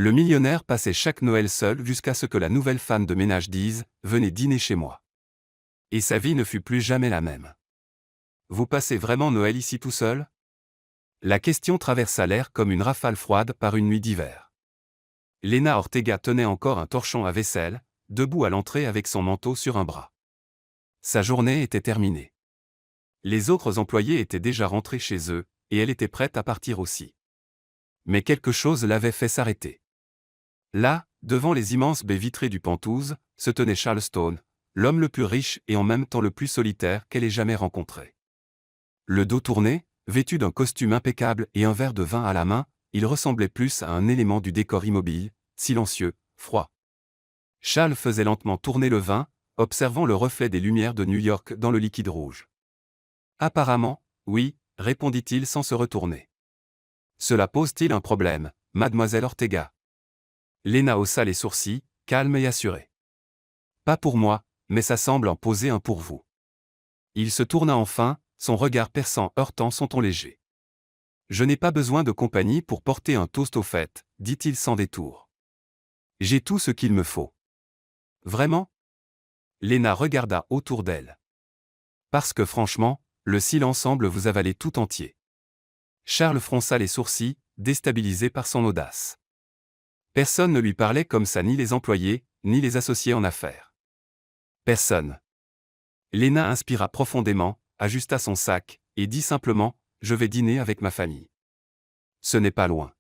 Le millionnaire passait chaque Noël seul jusqu'à ce que la nouvelle femme de ménage dise « Venez dîner chez moi ». Et sa vie ne fut plus jamais la même. Vous passez vraiment Noël ici tout seul? La question traversa l'air comme une rafale froide par une nuit d'hiver. Lena Ortega tenait encore un torchon à vaisselle, debout à l'entrée avec son manteau sur un bras. Sa journée était terminée. Les autres employés étaient déjà rentrés chez eux, et elle était prête à partir aussi. Mais quelque chose l'avait fait s'arrêter. Là, devant les immenses baies vitrées du Penthouse, se tenait Charles Stone, l'homme le plus riche et en même temps le plus solitaire qu'elle ait jamais rencontré. Le dos tourné, vêtu d'un costume impeccable et un verre de vin à la main, il ressemblait plus à un élément du décor immobile, silencieux, froid. Charles faisait lentement tourner le vin, observant le reflet des lumières de New York dans le liquide rouge. Apparemment, oui, répondit-il sans se retourner. Cela pose-t-il un problème, mademoiselle Ortega? Lena haussa les sourcils, calme et assurée. Pas pour moi, mais ça semble en poser un pour vous. Il se tourna enfin, son regard perçant heurtant son ton léger. Je n'ai pas besoin de compagnie pour porter un toast aux fêtes, dit-il sans détour. J'ai tout ce qu'il me faut. Vraiment? Lena regarda autour d'elle. Parce que franchement, le silence semble vous avaler tout entier. Charles fronça les sourcils, déstabilisé par son audace. Personne ne lui parlait comme ça, ni les employés, ni les associés en affaires. Personne. Lena inspira profondément, ajusta son sac, et dit simplement, « Je vais dîner avec ma famille. Ce n'est pas loin.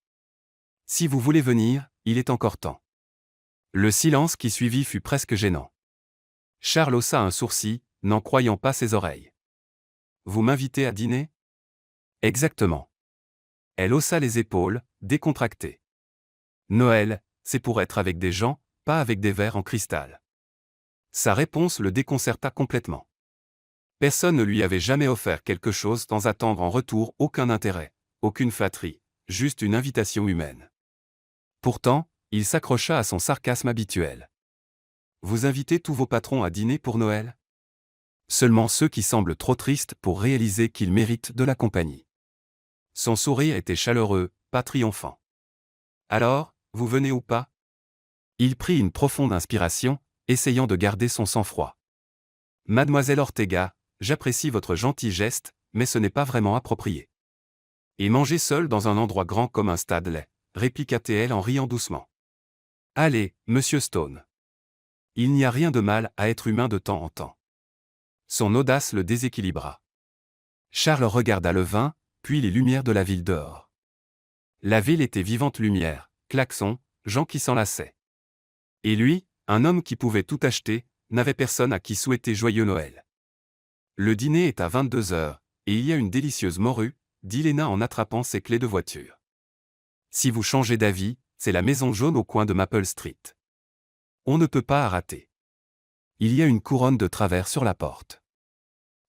Si vous voulez venir, il est encore temps. » Le silence qui suivit fut presque gênant. Charles haussa un sourcil, n'en croyant pas ses oreilles. « Vous m'invitez à dîner? » Exactement. Elle haussa les épaules, décontractée. Noël, c'est pour être avec des gens, pas avec des verres en cristal. Sa réponse le déconcerta complètement. Personne ne lui avait jamais offert quelque chose sans attendre en retour aucun intérêt, aucune flatterie, juste une invitation humaine. Pourtant, il s'accrocha à son sarcasme habituel. Vous invitez tous vos patrons à dîner pour Noël? Seulement ceux qui semblent trop tristes pour réaliser qu'ils méritent de la compagnie. Son sourire était chaleureux, pas triomphant. Alors, vous venez ou pas? Il prit une profonde inspiration, essayant de garder son sang-froid. Mademoiselle Ortega, j'apprécie votre gentil geste, mais ce n'est pas vraiment approprié. Et manger seul dans un endroit grand comme un stade laid, répliqua-t-elle en riant doucement. Allez, monsieur Stone. Il n'y a rien de mal à être humain de temps en temps. Son audace le déséquilibra. Charles regarda le vin, puis les lumières de la ville dehors. La ville était vivante lumière, klaxons, gens qui s'enlaçaient. Et lui, un homme qui pouvait tout acheter, n'avait personne à qui souhaiter joyeux Noël. Le dîner est à 22 heures, et il y a une délicieuse morue, dit Lena en attrapant ses clés de voiture. Si vous changez d'avis, c'est la maison jaune au coin de Maple Street. On ne peut pas rater. Il y a une couronne de travers sur la porte.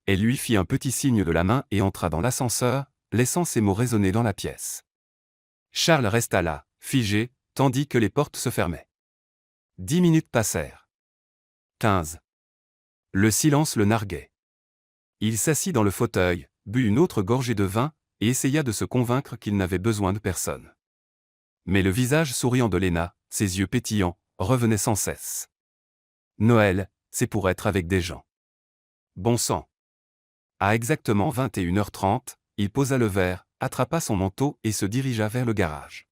Elle lui fit un petit signe de la main et entra dans l'ascenseur, laissant ces mots résonner dans la pièce. Charles resta là, figé, tandis que les portes se fermaient. 10 minutes passèrent. 15. Le silence le narguait. Il s'assit dans le fauteuil, but une autre gorgée de vin, et essaya de se convaincre qu'il n'avait besoin de personne. Mais le visage souriant de Lena, ses yeux pétillants, revenait sans cesse. Noël, c'est pour être avec des gens. Bon sang. À exactement 21h30, il posa le verre, attrapa son manteau et se dirigea vers le garage.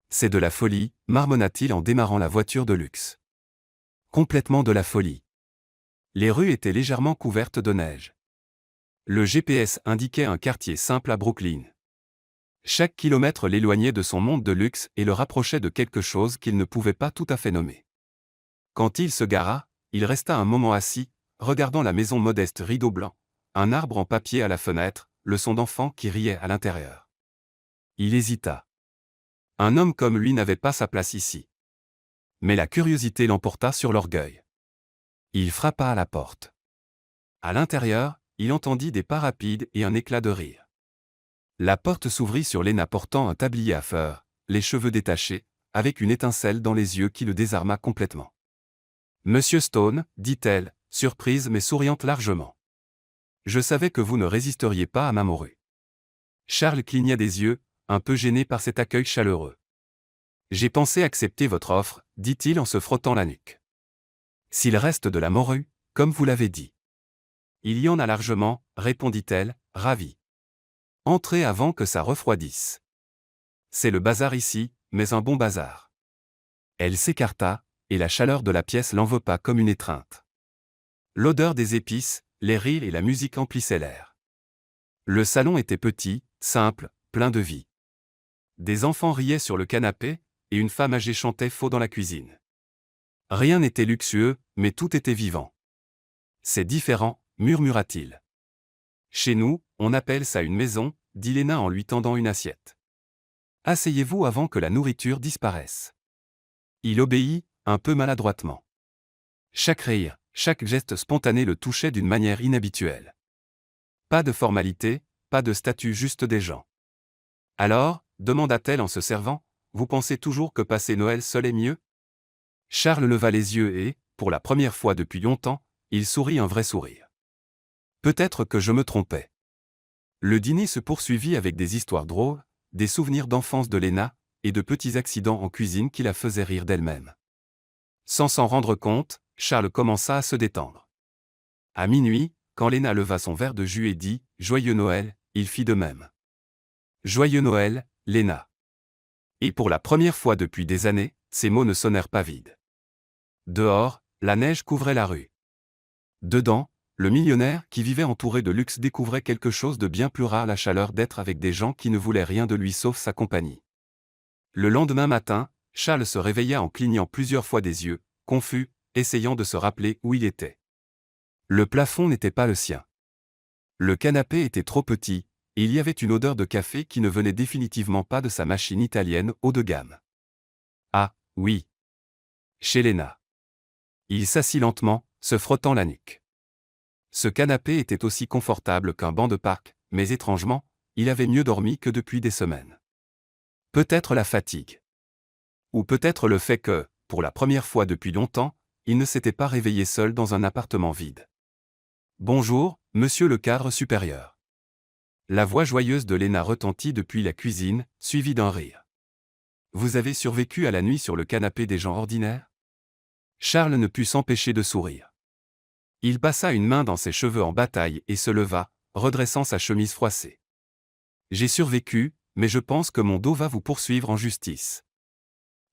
C'est de la folie, marmonna-t-il en démarrant la voiture de luxe. Complètement de la folie. Les rues étaient légèrement couvertes de neige. Le GPS indiquait un quartier simple à Brooklyn. Chaque kilomètre l'éloignait de son monde de luxe et le rapprochait de quelque chose qu'il ne pouvait pas tout à fait nommer. Quand il se gara, il resta un moment assis, regardant la maison modeste rideau blanc, un arbre en papier à la fenêtre, le son d'enfant qui riait à l'intérieur. Il hésita. Un homme comme lui n'avait pas sa place ici. Mais la curiosité l'emporta sur l'orgueil. Il frappa à la porte. À l'intérieur, il entendit des pas rapides et un éclat de rire. La porte s'ouvrit sur Lena portant un tablier à fleurs, les cheveux détachés, avec une étincelle dans les yeux qui le désarma complètement. « Monsieur Stone, dit-elle, surprise mais souriante largement. Je savais que vous ne résisteriez pas à ma morue. » Charles cligna des yeux, un peu gêné par cet accueil chaleureux. J'ai pensé accepter votre offre, dit-il en se frottant la nuque. S'il reste de la morue, comme vous l'avez dit. Il y en a largement, répondit-elle, ravie. Entrez avant que ça refroidisse. C'est le bazar ici, mais un bon bazar. Elle s'écarta, et la chaleur de la pièce l'enveloppa comme une étreinte. L'odeur des épices, les rires et la musique emplissaient l'air. Le salon était petit, simple, plein de vie. Des enfants riaient sur le canapé, et une femme âgée chantait faux dans la cuisine. Rien n'était luxueux, mais tout était vivant. C'est différent, murmura-t-il. Chez nous, on appelle ça une maison, dit Léna en lui tendant une assiette. Asseyez-vous avant que la nourriture disparaisse. Il obéit, un peu maladroitement. Chaque rire, chaque geste spontané le touchait d'une manière inhabituelle. Pas de formalité, pas de statut, juste des gens. Alors, demanda-t-elle en se servant, vous pensez toujours que passer Noël seul est mieux? Charles leva les yeux et, pour la première fois depuis longtemps, il sourit un vrai sourire. Peut-être que je me trompais. Le dîner se poursuivit avec des histoires drôles, des souvenirs d'enfance de Léna, et de petits accidents en cuisine qui la faisaient rire d'elle-même. Sans s'en rendre compte, Charles commença à se détendre. À minuit, quand Léna leva son verre de jus et dit « Joyeux Noël », il fit de même. « Joyeux Noël, Léna ». Et pour la première fois depuis des années, ces mots ne sonnèrent pas vides. Dehors, la neige couvrait la rue. Dedans, le millionnaire qui vivait entouré de luxe découvrait quelque chose de bien plus rare, la chaleur d'être avec des gens qui ne voulaient rien de lui sauf sa compagnie. Le lendemain matin, Charles se réveilla en clignant plusieurs fois des yeux, confus, essayant de se rappeler où il était. Le plafond n'était pas le sien. Le canapé était trop petit, et il y avait une odeur de café qui ne venait définitivement pas de sa machine italienne haut de gamme. Ah, oui. Chez Léna. Il s'assit lentement, se frottant la nuque. Ce canapé était aussi confortable qu'un banc de parc, mais étrangement, il avait mieux dormi que depuis des semaines. Peut-être la fatigue. Ou peut-être le fait que, pour la première fois depuis longtemps, il ne s'était pas réveillé seul dans un appartement vide. Bonjour, monsieur le cadre supérieur. La voix joyeuse de Léna retentit depuis la cuisine, suivie d'un rire. Vous avez survécu à la nuit sur le canapé des gens ordinaires? Charles ne put s'empêcher de sourire. Il passa une main dans ses cheveux en bataille et se leva, redressant sa chemise froissée. J'ai survécu, mais je pense que mon dos va vous poursuivre en justice.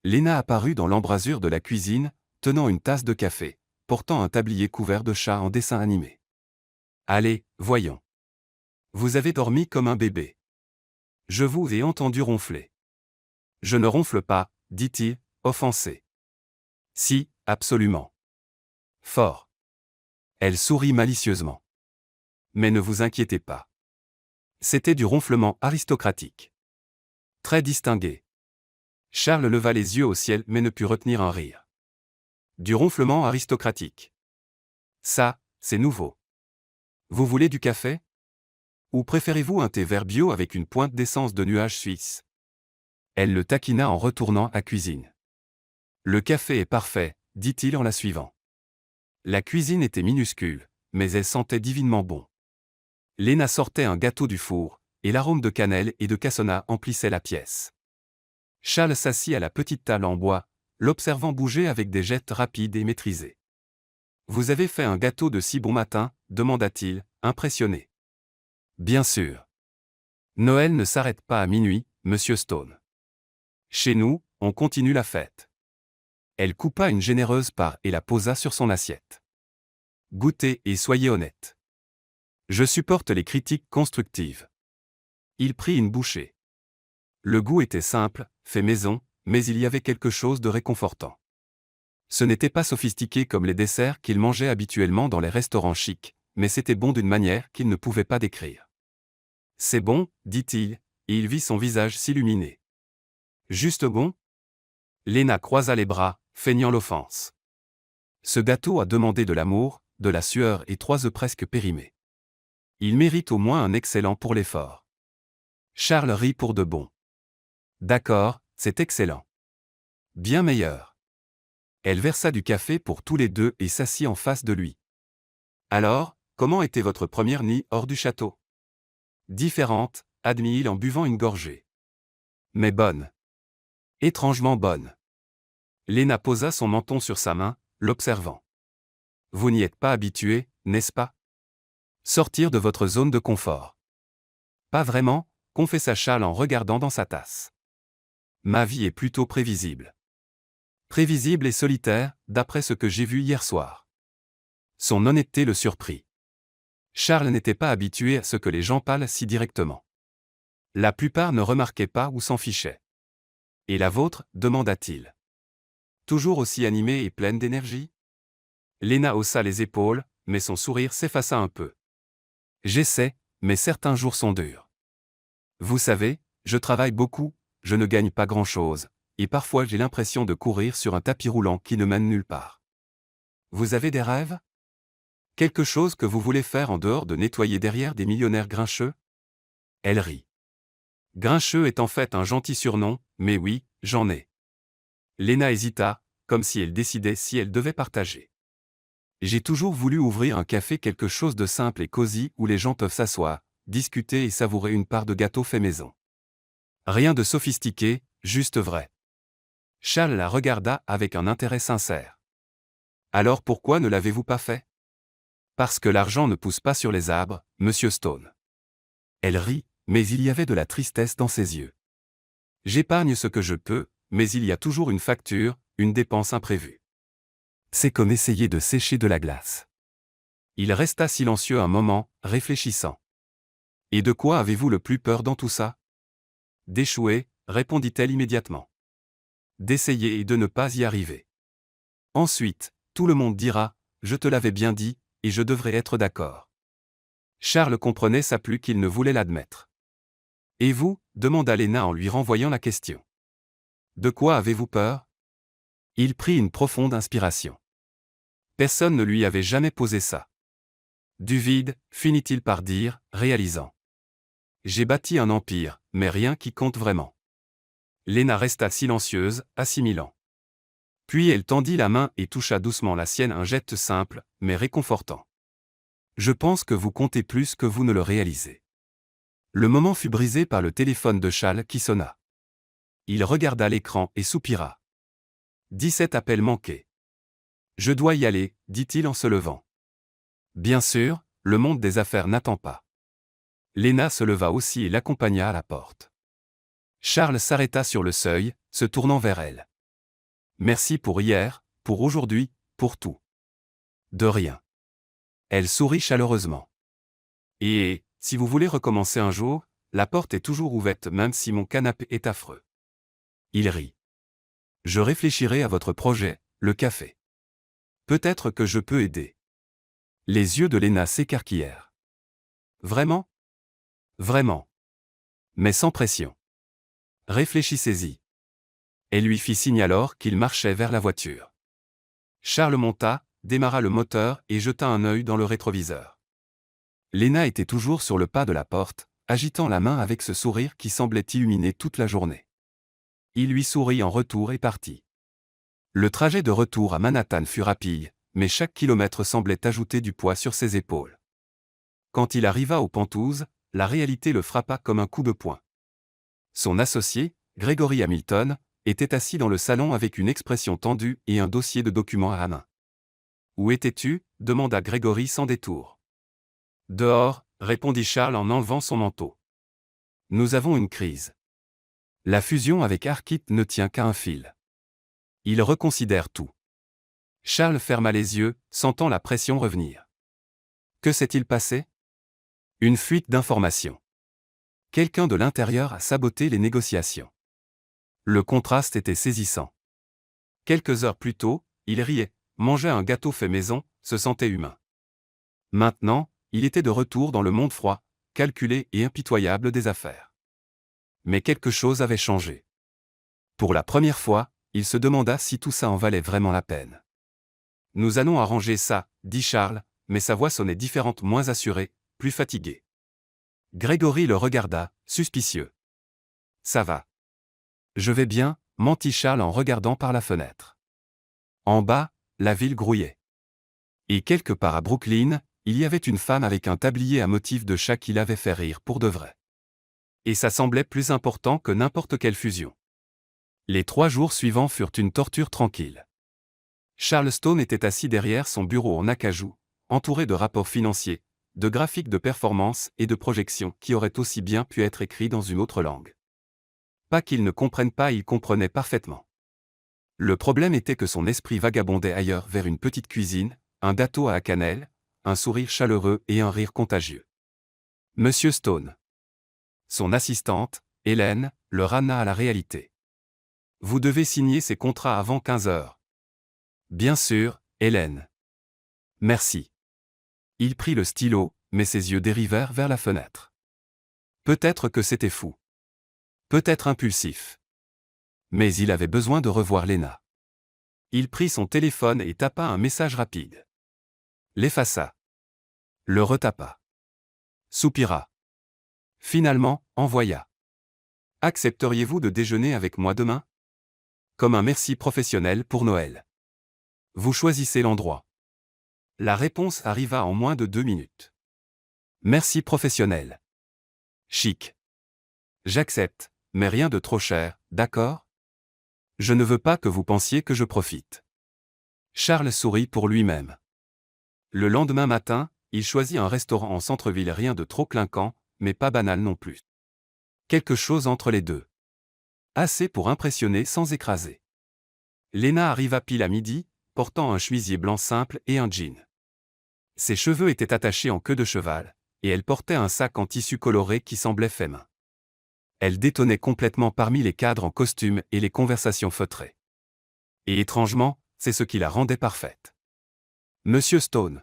Léna apparut dans l'embrasure de la cuisine, tenant une tasse de café, portant un tablier couvert de chats en dessin animé. Allez, voyons. Vous avez dormi comme un bébé. Je vous ai entendu ronfler. Je ne ronfle pas, dit-il, offensé. Si, absolument. Fort. Elle sourit malicieusement. Mais ne vous inquiétez pas. C'était du ronflement aristocratique. Très distingué. Charles leva les yeux au ciel mais ne put retenir un rire. Du ronflement aristocratique. Ça, c'est nouveau. Vous voulez du café? Ou préférez-vous un thé vert bio avec une pointe d'essence de nuage suisse? Elle le taquina en retournant à cuisine. Le café est parfait, dit-il en la suivant. La cuisine était minuscule, mais elle sentait divinement bon. Léna sortait un gâteau du four, et l'arôme de cannelle et de cassonat emplissait la pièce. Charles s'assit à la petite table en bois, l'observant bouger avec des gestes rapides et maîtrisés. Vous avez fait un gâteau de si bon matin, demanda-t-il, impressionné. Bien sûr. Noël ne s'arrête pas à minuit, monsieur Stone. Chez nous, on continue la fête. Elle coupa une généreuse part et la posa sur son assiette. Goûtez et soyez honnête. Je supporte les critiques constructives. Il prit une bouchée. Le goût était simple, fait maison, mais il y avait quelque chose de réconfortant. Ce n'était pas sophistiqué comme les desserts qu'il mangeait habituellement dans les restaurants chics, mais c'était bon d'une manière qu'il ne pouvait pas décrire. C'est bon, dit-il, et il vit son visage s'illuminer. Juste bon? Léna croisa les bras, feignant l'offense. Ce gâteau a demandé de l'amour, de la sueur et 3 œufs presque périmés. Il mérite au moins un excellent pour l'effort. Charles rit pour de bon. D'accord, c'est excellent. Bien meilleur. Elle versa du café pour tous les deux et s'assit en face de lui. Alors, comment était votre première nuit hors du château? Différente, admit-il en buvant une gorgée. Mais bonne. Étrangement bonne. Léna posa son menton sur sa main, l'observant. Vous n'y êtes pas habitué, n'est-ce pas? Sortir de votre zone de confort. Pas vraiment, confessa Charles en regardant dans sa tasse. Ma vie est plutôt prévisible. Prévisible et solitaire, d'après ce que j'ai vu hier soir. Son honnêteté le surprit. Charles n'était pas habitué à ce que les gens parlent si directement. La plupart ne remarquaient pas ou s'en fichaient. Et la vôtre, demanda-t-il. Toujours aussi animée et pleine d'énergie? Léna haussa les épaules, mais son sourire s'effaça un peu. J'essaie, mais certains jours sont durs. Vous savez, je travaille beaucoup, je ne gagne pas grand-chose, et parfois j'ai l'impression de courir sur un tapis roulant qui ne mène nulle part. Vous avez des rêves? Quelque chose que vous voulez faire en dehors de nettoyer derrière des millionnaires grincheux? Elle rit. Grincheux est en fait un gentil surnom, mais oui, j'en ai. Léna hésita, comme si elle décidait si elle devait partager. J'ai toujours voulu ouvrir un café, quelque chose de simple et cosy où les gens peuvent s'asseoir, discuter et savourer une part de gâteau fait maison. Rien de sophistiqué, juste vrai. Charles la regarda avec un intérêt sincère. Alors pourquoi ne l'avez-vous pas fait? Parce que l'argent ne pousse pas sur les arbres, Monsieur Stone. Elle rit, mais il y avait de la tristesse dans ses yeux. J'épargne ce que je peux, mais il y a toujours une facture, une dépense imprévue. C'est comme essayer de sécher de la glace. Il resta silencieux un moment, réfléchissant. Et de quoi avez-vous le plus peur dans tout ça? D'échouer, répondit-elle immédiatement. D'essayer et de ne pas y arriver. Ensuite, tout le monde dira, je te l'avais bien dit, et je devrais être d'accord. Charles comprenait ça plus qu'il ne voulait l'admettre. Et vous? Demanda Léna en lui renvoyant la question. De quoi avez-vous peur? Il prit une profonde inspiration. Personne ne lui avait jamais posé ça. Du vide, finit-il par dire, réalisant. J'ai bâti un empire, mais rien qui compte vraiment. Léna resta silencieuse, assimilant. Puis elle tendit la main et toucha doucement la sienne, un geste simple, mais réconfortant. Je pense que vous comptez plus que vous ne le réalisez. Le moment fut brisé par le téléphone de Charles qui sonna. Il regarda l'écran et soupira. 17 appels manqués. Je dois y aller, dit-il en se levant. Bien sûr, le monde des affaires n'attend pas. Léna se leva aussi et l'accompagna à la porte. Charles s'arrêta sur le seuil, se tournant vers elle. Merci pour hier, pour aujourd'hui, pour tout. De rien. Elle sourit chaleureusement. Et, si vous voulez recommencer un jour, la porte est toujours ouverte même si mon canapé est affreux. Il rit. Je réfléchirai à votre projet, le café. Peut-être que je peux aider. Les yeux de Léna s'écarquillèrent. Vraiment? Vraiment. Mais sans pression. Réfléchissez-y. Elle lui fit signe alors qu'il marchait vers la voiture. Charles monta, démarra le moteur et jeta un œil dans le rétroviseur. Léna était toujours sur le pas de la porte, agitant la main avec ce sourire qui semblait illuminer toute la journée. Il lui sourit en retour et partit. Le trajet de retour à Manhattan fut rapide, mais chaque kilomètre semblait ajouter du poids sur ses épaules. Quand il arriva aux Pentouzes, la réalité le frappa comme un coup de poing. Son associé, Gregory Hamilton, était assis dans le salon avec une expression tendue et un dossier de documents à la main. « Où étais-tu » demanda Gregory sans détour. « Dehors » répondit Charles en enlevant son manteau. « Nous avons une crise. La fusion avec Arkit ne tient qu'à un fil. Il reconsidère tout. » Charles ferma les yeux, sentant la pression revenir. Que s'est-il passé? Une fuite d'informations. Quelqu'un de l'intérieur a saboté les négociations. Le contraste était saisissant. Quelques heures plus tôt, il riait, mangeait un gâteau fait maison, se sentait humain. Maintenant, il était de retour dans le monde froid, calculé et impitoyable des affaires. Mais quelque chose avait changé. Pour la première fois, il se demanda si tout ça en valait vraiment la peine. « Nous allons arranger ça, » dit Charles, mais sa voix sonnait différente, moins assurée, plus fatiguée. Gregory le regarda, suspicieux. « Ça va. »« Je vais bien, » mentit Charles en regardant par la fenêtre. En bas, la ville grouillait. Et quelque part à Brooklyn, il y avait une femme avec un tablier à motif de chat qui l'avait fait rire pour de vrai. Et ça semblait plus important que n'importe quelle fusion. Les 3 jours suivants furent une torture tranquille. Charles Stone était assis derrière son bureau en acajou, entouré de rapports financiers, de graphiques de performance et de projections qui auraient aussi bien pu être écrits dans une autre langue. Pas qu'il ne comprenne pas, il comprenait parfaitement. Le problème était que son esprit vagabondait ailleurs vers une petite cuisine, un gâteau à la cannelle, un sourire chaleureux et un rire contagieux. Monsieur Stone. Son assistante, Hélène, le ramena à la réalité. Vous devez signer ces contrats avant 15 heures. Bien sûr, Hélène. Merci. Il prit le stylo, mais ses yeux dérivèrent vers la fenêtre. Peut-être que c'était fou. Peut-être impulsif. Mais il avait besoin de revoir Lena. Il prit son téléphone et tapa un message rapide. L'effaça. Le retapa. Soupira. Finalement, envoya. Accepteriez-vous de déjeuner avec moi demain? Comme un merci professionnel pour Noël. Vous choisissez l'endroit. La réponse arriva en moins de 2 minutes. Merci professionnel. Chic. J'accepte, mais rien de trop cher, d'accord? Je ne veux pas que vous pensiez que je profite. Charles sourit pour lui-même. Le lendemain matin, il choisit un restaurant en centre-ville, rien de trop clinquant, mais pas banal non plus. Quelque chose entre les deux. Assez pour impressionner sans écraser. Lena arriva pile à midi, portant un chemisier blanc simple et un jean. Ses cheveux étaient attachés en queue de cheval, et elle portait un sac en tissu coloré qui semblait fait main. Elle détonnait complètement parmi les cadres en costume et les conversations feutrées. Et étrangement, c'est ce qui la rendait parfaite. Monsieur Stone.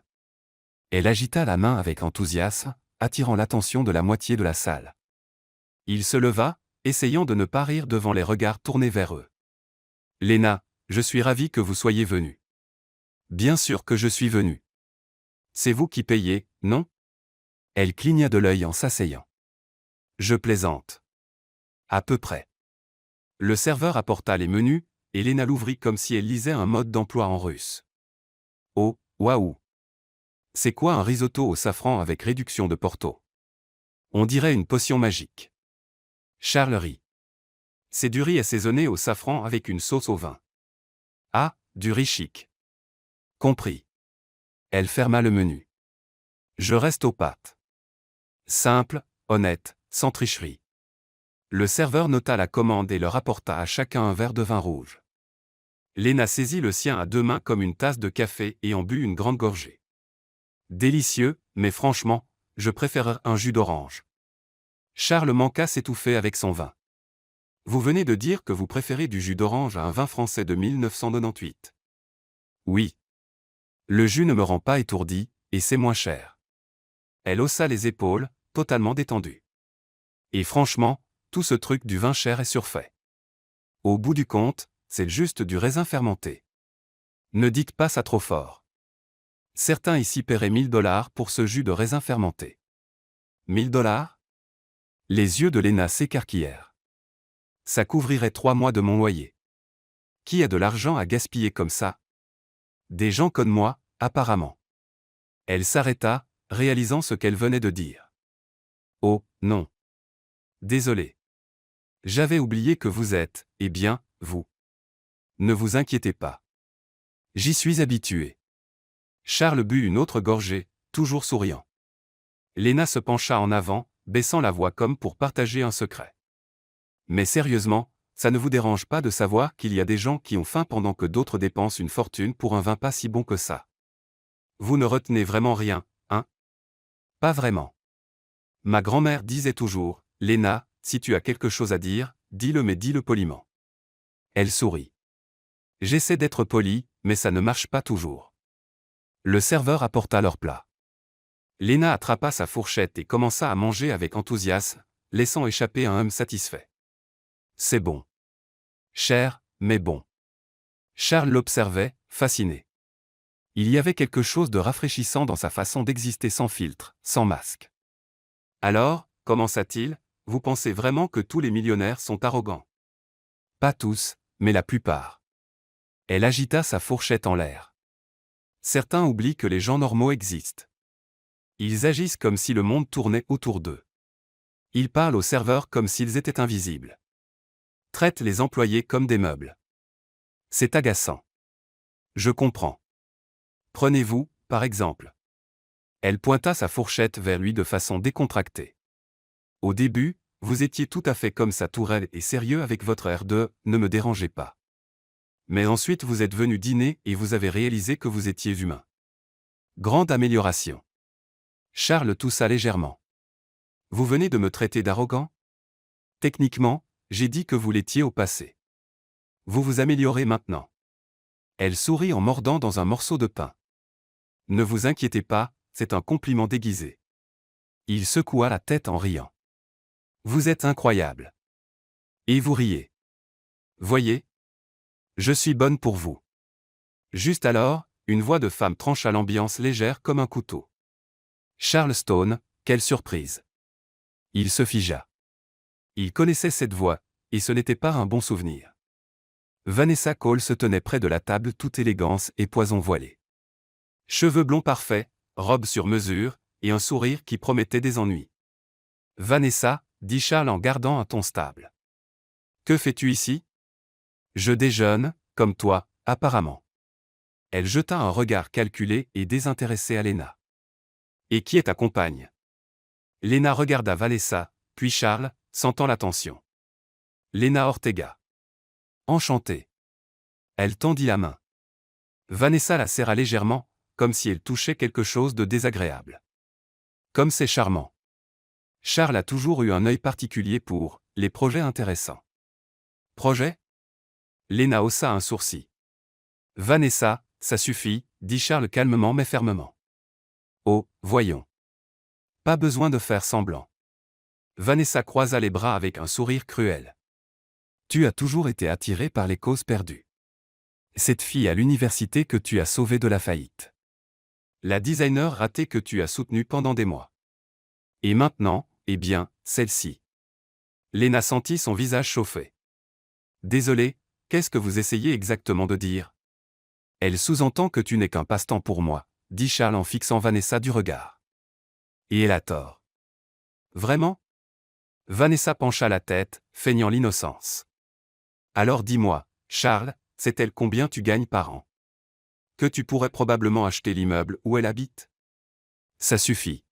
Elle agita la main avec enthousiasme, attirant l'attention de la moitié de la salle. Il se leva, essayant de ne pas rire devant les regards tournés vers eux. Lena, je suis ravi que vous soyez venue. Bien sûr que je suis venue. C'est vous qui payez, non? Elle cligna de l'œil en s'asseyant. Je plaisante. À peu près. Le serveur apporta les menus, et Lena l'ouvrit comme si elle lisait un mode d'emploi en russe. Oh, waouh! C'est quoi un risotto au safran avec réduction de Porto? On dirait une potion magique. Charles rit. C'est du riz assaisonné au safran avec une sauce au vin. Ah, du riz chic. Compris. Elle ferma le menu. Je reste aux pâtes. Simple, honnête, sans tricherie. Le serveur nota la commande et leur apporta à chacun un verre de vin rouge. Lena saisit le sien à 2 mains comme une tasse de café et en but une grande gorgée. Délicieux, mais franchement, je préférerais un jus d'orange. Charles manqua s'étouffer avec son vin. Vous venez de dire que vous préférez du jus d'orange à un vin français de 1998. Oui. Le jus ne me rend pas étourdi, et c'est moins cher. Elle haussa les épaules, totalement détendue. Et franchement, tout ce truc du vin cher est surfait. Au bout du compte, c'est juste du raisin fermenté. Ne dites pas ça trop fort. Certains ici paieraient $1000 pour ce jus de raisin fermenté. $1000? Les yeux de Lena s'écarquillèrent. Ça couvrirait 3 mois de mon loyer. Qui a de l'argent à gaspiller comme ça? Des gens comme moi, apparemment. Elle s'arrêta, réalisant ce qu'elle venait de dire. Oh, non. Désolé. J'avais oublié que vous êtes, eh bien, vous. Ne vous inquiétez pas. J'y suis habitué. Charles but une autre gorgée, toujours souriant. Lena se pencha en avant, baissant la voix comme pour partager un secret. Mais sérieusement, ça ne vous dérange pas de savoir qu'il y a des gens qui ont faim pendant que d'autres dépensent une fortune pour un vin pas si bon que ça? Vous ne retenez vraiment rien, hein? Pas vraiment. Ma grand-mère disait toujours, Lena, si tu as quelque chose à dire, dis-le mais dis-le poliment. Elle sourit. J'essaie d'être poli, mais ça ne marche pas toujours. Le serveur apporta leur plat. Lena attrapa sa fourchette et commença à manger avec enthousiasme, laissant échapper un satisfait. C'est bon. Cher, mais bon. Charles l'observait, fasciné. Il y avait quelque chose de rafraîchissant dans sa façon d'exister sans filtre, sans masque. Alors, commença-t-il, vous pensez vraiment que tous les millionnaires sont arrogants? Pas tous, mais la plupart. Elle agita sa fourchette en l'air. Certains oublient que les gens normaux existent. Ils agissent comme si le monde tournait autour d'eux. Ils parlent aux serveurs comme s'ils étaient invisibles. Traite les employés comme des meubles. C'est agaçant. Je comprends. Prenez-vous, par exemple. Elle pointa sa fourchette vers lui de façon décontractée. Au début, vous étiez tout à fait comme sa tourelle et sérieux avec votre air de « ne me dérangez pas ». Mais ensuite vous êtes venu dîner et vous avez réalisé que vous étiez humain. Grande amélioration. Charles toussa légèrement. Vous venez de me traiter d'arrogant? Techniquement, j'ai dit que vous l'étiez au passé. Vous vous améliorez maintenant. Elle sourit en mordant dans un morceau de pain. Ne vous inquiétez pas, c'est un compliment déguisé. Il secoua la tête en riant. Vous êtes incroyable. Et vous riez. Voyez? Je suis bonne pour vous. Juste alors, une voix de femme trancha l'ambiance légère comme un couteau. Charles Stone, quelle surprise. Il se figea. Il connaissait cette voix, et ce n'était pas un bon souvenir. Vanessa Cole se tenait près de la table toute élégance et poison voilée. Cheveux blonds parfaits, robe sur mesure, et un sourire qui promettait des ennuis. Vanessa, dit Charles en gardant un ton stable. Que fais-tu ici? Je déjeune, comme toi, apparemment. Elle jeta un regard calculé et désintéressé à Lena. Et qui est ta compagne? Lena regarda Vanessa, puis Charles, sentant la tension. Lena Ortega. Enchantée. Elle tendit la main. Vanessa la serra légèrement, comme si elle touchait quelque chose de désagréable. Comme c'est charmant. Charles a toujours eu un œil particulier pour les projets intéressants. Projet? Lena haussa un sourcil. Vanessa, ça suffit, dit Charles calmement mais fermement. Oh, voyons. Pas besoin de faire semblant. Vanessa croisa les bras avec un sourire cruel. Tu as toujours été attiré par les causes perdues. Cette fille à l'université que tu as sauvée de la faillite. La designer ratée que tu as soutenue pendant des mois. Et maintenant, eh bien, celle-ci. Lena sentit son visage chauffer. Désolé, qu'est-ce que vous essayez exactement de dire? Elle sous-entend que tu n'es qu'un passe-temps pour moi, dit Charles en fixant Vanessa du regard. Et elle a tort. Vraiment? Vanessa pencha la tête, feignant l'innocence. Alors dis-moi, Charles, sait-elle combien tu gagnes par an? Que tu pourrais probablement acheter l'immeuble où elle habite? Ça suffit.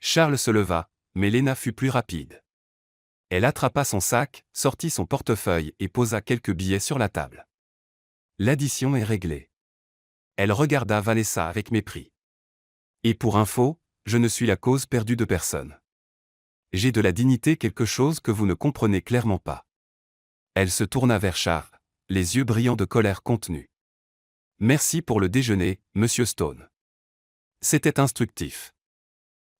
Charles se leva, mais Lena fut plus rapide. Elle attrapa son sac, sortit son portefeuille et posa quelques billets sur la table. L'addition est réglée. Elle regarda Vanessa avec mépris. Et pour info, je ne suis la cause perdue de personne. J'ai de la dignité, quelque chose que vous ne comprenez clairement pas. Elle se tourna vers Charles, les yeux brillants de colère contenue. Merci pour le déjeuner, monsieur Stone. C'était instructif.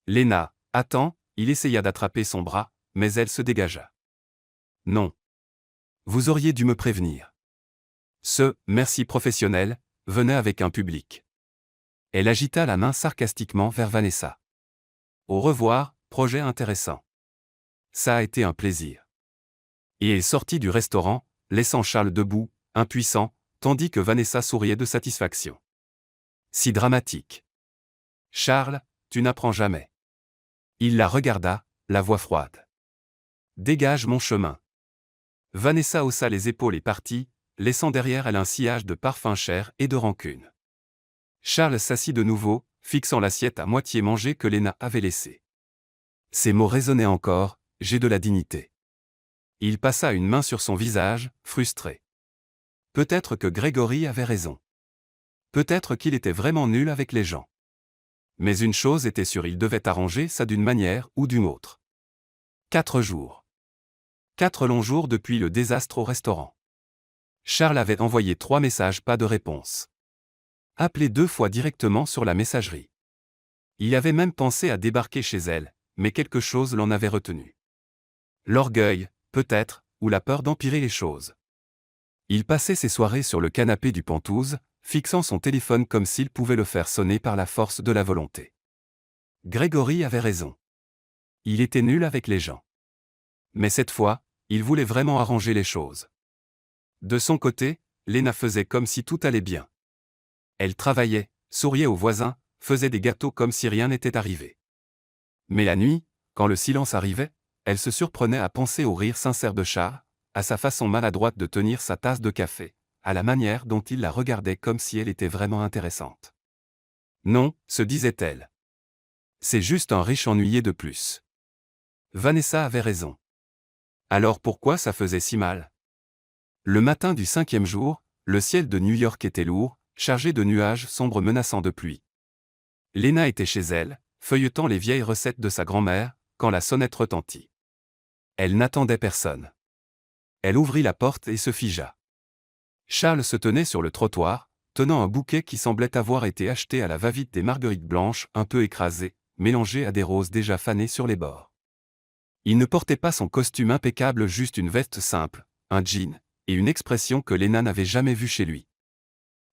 Lena, attends, il essaya d'attraper son bras, mais elle se dégagea. Non. Vous auriez dû me prévenir. Ce « merci professionnel » venait avec un public. Elle agita la main sarcastiquement vers Vanessa. Au revoir, projet intéressant. Ça a été un plaisir. Et elle sortit du restaurant, laissant Charles debout, impuissant, tandis que Vanessa souriait de satisfaction. Si dramatique. Charles, tu n'apprends jamais. Il la regarda, la voix froide. Dégage mon chemin. Vanessa haussa les épaules et partit, laissant derrière elle un sillage de parfum cher et de rancune. Charles s'assit de nouveau, fixant l'assiette à moitié mangée que Lena avait laissée. Ces mots résonnaient encore, j'ai de la dignité. Il passa une main sur son visage, frustré. Peut-être que Grégory avait raison. Peut-être qu'il était vraiment nul avec les gens. Mais une chose était sûre, il devait arranger ça d'une manière ou d'une autre. 4 jours. 4 longs jours depuis le désastre au restaurant. Charles avait envoyé 3 messages, pas de réponse. Appelé 2 fois directement sur la messagerie. Il avait même pensé à débarquer chez elle, mais quelque chose l'en avait retenu. L'orgueil, peut-être, ou la peur d'empirer les choses. Il passait ses soirées sur le canapé du Penthouse, fixant son téléphone comme s'il pouvait le faire sonner par la force de la volonté. Grégory avait raison. Il était nul avec les gens. Mais cette fois, il voulait vraiment arranger les choses. De son côté, Lena faisait comme si tout allait bien. Elle travaillait, souriait aux voisins, faisait des gâteaux comme si rien n'était arrivé. Mais la nuit, quand le silence arrivait, elle se surprenait à penser au rire sincère de Charles, à sa façon maladroite de tenir sa tasse de café, à la manière dont il la regardait comme si elle était vraiment intéressante. Non, se disait-elle. C'est juste un riche ennuyé de plus. Vanessa avait raison. Alors pourquoi ça faisait si mal? Le matin du 5e jour, le ciel de New York était lourd, chargé de nuages sombres menaçants de pluie. Lena était chez elle, feuilletant les vieilles recettes de sa grand-mère, quand la sonnette retentit. Elle n'attendait personne. Elle ouvrit la porte et se figea. Charles se tenait sur le trottoir, tenant un bouquet qui semblait avoir été acheté à la va-vite des marguerites blanches un peu écrasées, mélangées à des roses déjà fanées sur les bords. Il ne portait pas son costume impeccable, juste une veste simple, un jean, et une expression que Lena n'avait jamais vue chez lui.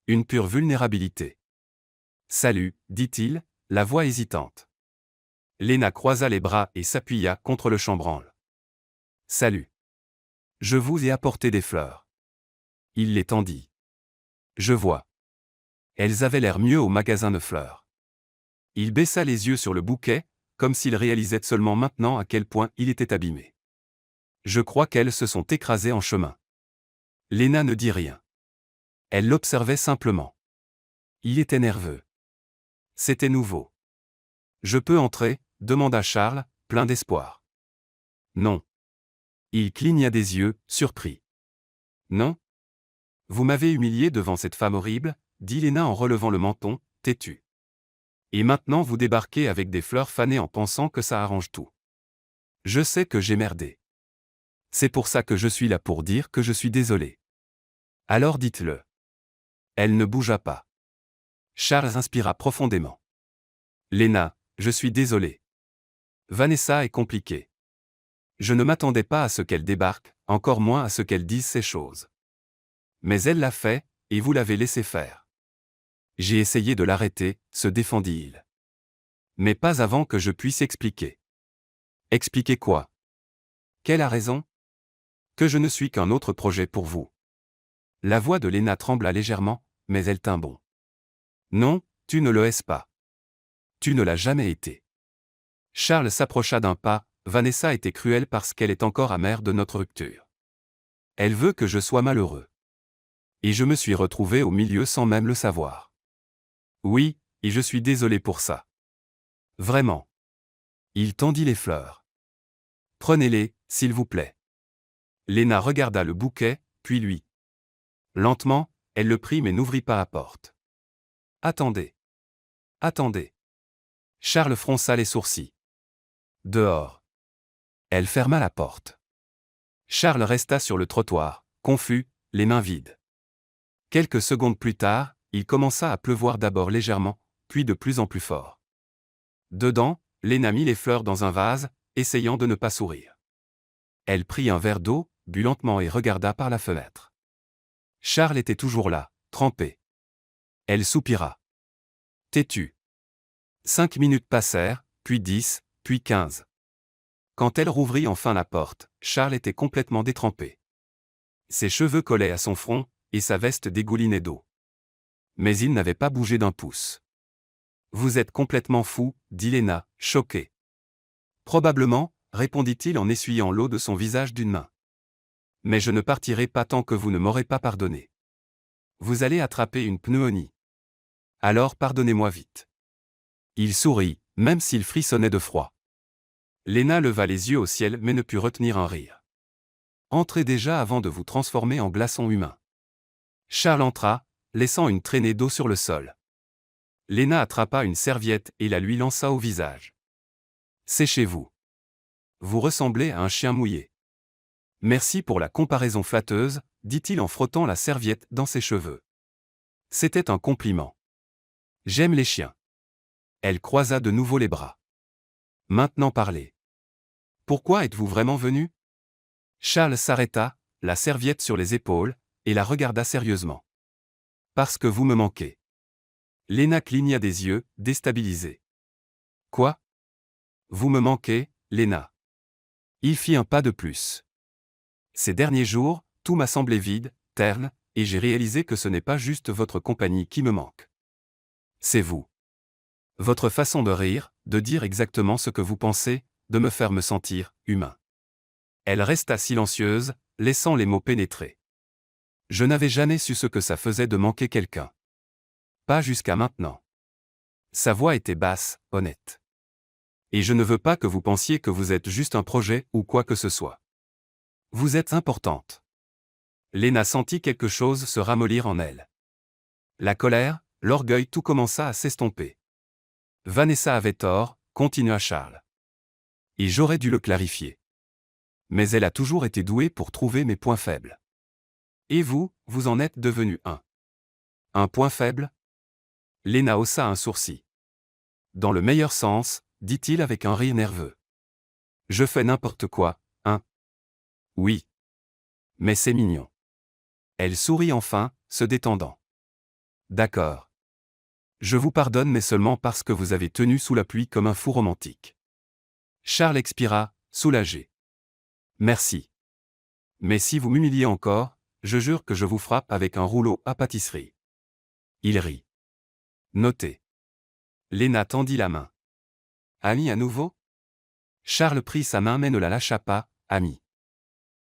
Une pure vulnérabilité. « Salut », dit-il, la voix hésitante. Lena croisa les bras et s'appuya contre le chambranle. « Salut. Je vous ai apporté des fleurs. » Il les tendit. « Je vois. Elles avaient l'air mieux au magasin de fleurs. » Il baissa les yeux sur le bouquet, comme s'il réalisait seulement maintenant à quel point il était abîmé. « Je crois qu'elles se sont écrasées en chemin. » Lena ne dit rien. Elle l'observait simplement. Il était nerveux. C'était nouveau. « Je peux entrer ?» demanda Charles, plein d'espoir. « Non. » Il cligna des yeux, surpris. « Non ? Vous m'avez humilié devant cette femme horrible, » dit Lena en relevant le menton, têtue. « Et maintenant vous débarquez avec des fleurs fanées en pensant que ça arrange tout. Je sais que j'ai merdé. C'est pour ça que je suis là pour dire que je suis désolé. Alors dites-le. » Elle ne bougea pas. Charles inspira profondément. « Lena, je suis désolé. Vanessa est compliquée. Je ne m'attendais pas à ce qu'elle débarque, encore moins à ce qu'elle dise ces choses. Mais elle l'a fait, et vous l'avez laissé faire. J'ai essayé de l'arrêter, se défendit-il. Mais pas avant que je puisse expliquer. Expliquer quoi? Qu'elle a raison? Que je ne suis qu'un autre projet pour vous. La voix de Lena trembla légèrement, mais elle tint bon. Non, tu ne le es pas. Tu ne l'as jamais été. Charles s'approcha d'un pas. Vanessa était cruelle parce qu'elle est encore amère de notre rupture. Elle veut que je sois malheureux. Et je me suis retrouvé au milieu sans même le savoir. Oui, et je suis désolé pour ça. Vraiment. Il tendit les fleurs. Prenez-les, s'il vous plaît. Lena regarda le bouquet, puis lui. Lentement, elle le prit mais n'ouvrit pas la porte. Attendez. Attendez. Charles fronça les sourcils. Dehors. Elle ferma la porte. Charles resta sur le trottoir, confus, les mains vides. Quelques secondes plus tard, il commença à pleuvoir d'abord légèrement, puis de plus en plus fort. Dedans, Lena mit les fleurs dans un vase, essayant de ne pas sourire. Elle prit un verre d'eau, but lentement et regarda par la fenêtre. Charles était toujours là, trempé. Elle soupira. Têtu. 5 minutes passèrent, puis 10, puis 15. Quand elle rouvrit enfin la porte, Charles était complètement détrempé. Ses cheveux collaient à son front, et sa veste dégoulinait d'eau. Mais il n'avait pas bougé d'un pouce. « Vous êtes complètement fou, » dit Lena, choquée. « Probablement, » répondit-il en essuyant l'eau de son visage d'une main. « Mais je ne partirai pas tant que vous ne m'aurez pas pardonné. Vous allez attraper une pneumonie. Alors pardonnez-moi vite. » Il sourit, même s'il frissonnait de froid. Lena leva les yeux au ciel mais ne put retenir un rire. « Entrez déjà avant de vous transformer en glaçon humain. » Charles entra, laissant une traînée d'eau sur le sol. Lena attrapa une serviette et la lui lança au visage. « Séchez-vous. Vous ressemblez à un chien mouillé. »« Merci pour la comparaison flatteuse, » dit-il en frottant la serviette dans ses cheveux. C'était un compliment. « J'aime les chiens. » Elle croisa de nouveau les bras. « Maintenant parlez. Pourquoi êtes-vous vraiment venu ?» Charles s'arrêta, la serviette sur les épaules, et la regarda sérieusement. « Parce que vous me manquez. » Lena cligna des yeux, déstabilisée. « Quoi ? Vous me manquez, Lena ?» Il fit un pas de plus. « Ces derniers jours, tout m'a semblé vide, terne, et j'ai réalisé que ce n'est pas juste votre compagnie qui me manque. C'est vous. Votre façon de rire, de dire exactement ce que vous pensez, de me faire me sentir humain. » Elle resta silencieuse, laissant les mots pénétrer. Je n'avais jamais su ce que ça faisait de manquer quelqu'un. Pas jusqu'à maintenant. Sa voix était basse, honnête. Et je ne veux pas que vous pensiez que vous êtes juste un projet ou quoi que ce soit. Vous êtes importante. Lena sentit quelque chose se ramollir en elle. La colère, l'orgueil, tout commença à s'estomper. Vanessa avait tort, continua Charles. Et j'aurais dû le clarifier. Mais elle a toujours été douée pour trouver mes points faibles. Et vous, vous en êtes devenu un. Un point faible? Lena haussa un sourcil. Dans le meilleur sens, dit-il avec un rire nerveux. Je fais n'importe quoi, hein? Oui. Mais c'est mignon. Elle sourit enfin, se détendant. D'accord. Je vous pardonne, mais seulement parce que vous avez tenu sous la pluie comme un fou romantique. Charles expira, soulagé. Merci. Mais si vous m'humiliez encore, je jure que je vous frappe avec un rouleau à pâtisserie. Il rit. Notez. Lena tendit la main. Ami à nouveau? Charles prit sa main mais ne la lâcha pas, ami.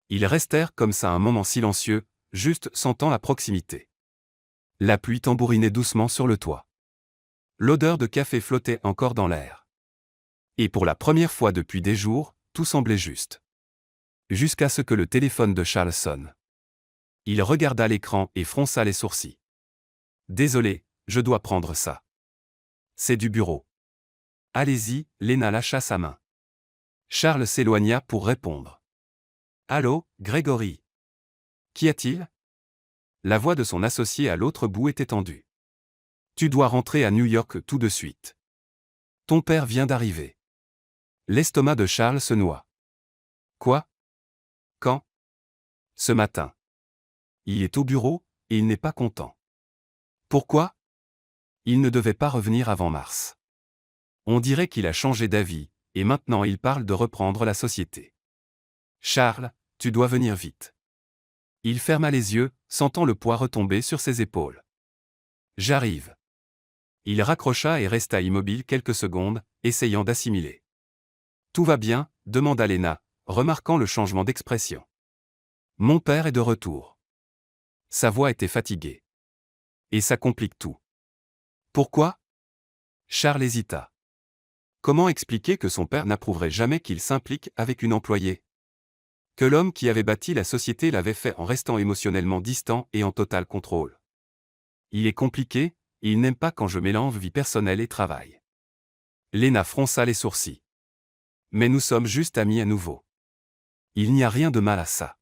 Ils restèrent comme ça un moment silencieux, juste sentant la proximité. La pluie tambourinait doucement sur le toit. L'odeur de café flottait encore dans l'air. Et pour la première fois depuis des jours, tout semblait juste. Jusqu'à ce que le téléphone de Charles sonne. Il regarda l'écran et fronça les sourcils. Désolé, je dois prendre ça. C'est du bureau. Allez-y, Lena lâcha sa main. Charles s'éloigna pour répondre. Allô, Grégory. Qu'y a-t-il? La voix de son associé à l'autre bout était tendue. Tu dois rentrer à New York tout de suite. Ton père vient d'arriver. L'estomac de Charles se noua. Quoi? Quand? Ce matin. Il est au bureau, et il n'est pas content. Pourquoi? Il ne devait pas revenir avant mars. On dirait qu'il a changé d'avis, et maintenant il parle de reprendre la société. Charles, tu dois venir vite. Il ferma les yeux, sentant le poids retomber sur ses épaules. J'arrive. Il raccrocha et resta immobile quelques secondes, essayant d'assimiler. Tout va bien? Demanda Lena, remarquant le changement d'expression. Mon père est de retour. Sa voix était fatiguée. Et ça complique tout. Pourquoi? Charles hésita. Comment expliquer que son père n'approuverait jamais qu'il s'implique avec une employée? Que l'homme qui avait bâti la société l'avait fait en restant émotionnellement distant et en total contrôle. Il est compliqué, et il n'aime pas quand je mélange vie personnelle et travail. Lena fronça les sourcils. Mais nous sommes juste amis à nouveau. Il n'y a rien de mal à ça.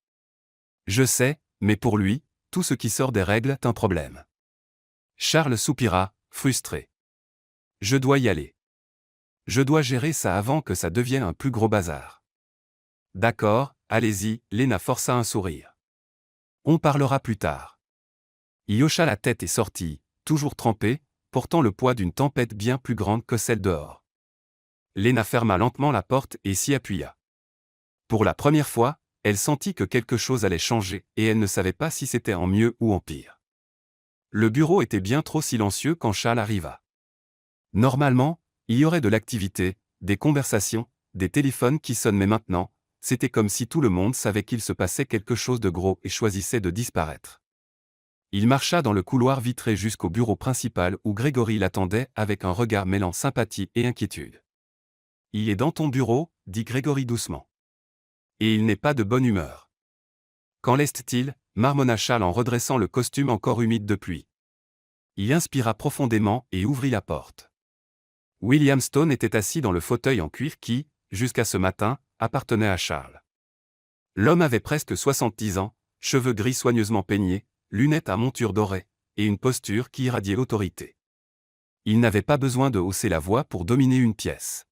Je sais, mais pour lui, tout ce qui sort des règles est un problème. Charles soupira, frustré. Je dois y aller. Je dois gérer ça avant que ça devienne un plus gros bazar. D'accord, allez-y, Lena força un sourire. On parlera plus tard. Il hocha la tête et sortit, toujours trempé, portant le poids d'une tempête bien plus grande que celle dehors. Lena ferma lentement la porte et s'y appuya. Pour la première fois, elle sentit que quelque chose allait changer et elle ne savait pas si c'était en mieux ou en pire. Le bureau était bien trop silencieux quand Charles arriva. Normalement, il y aurait de l'activité, des conversations, des téléphones qui sonnent, mais maintenant, c'était comme si tout le monde savait qu'il se passait quelque chose de gros et choisissait de disparaître. Il marcha dans le couloir vitré jusqu'au bureau principal où Grégory l'attendait avec un regard mêlant sympathie et inquiétude. « Il est dans ton bureau » dit Grégory doucement. « Et il n'est pas de bonne humeur. »« Quand l'est-il » marmonna Charles en redressant le costume encore humide de pluie. Il inspira profondément et ouvrit la porte. William Stone était assis dans le fauteuil en cuir qui, jusqu'à ce matin, appartenait à Charles. L'homme avait presque 70 ans, cheveux gris soigneusement peignés, lunettes à monture dorée, et une posture qui irradiait l'autorité. Il n'avait pas besoin de hausser la voix pour dominer une pièce.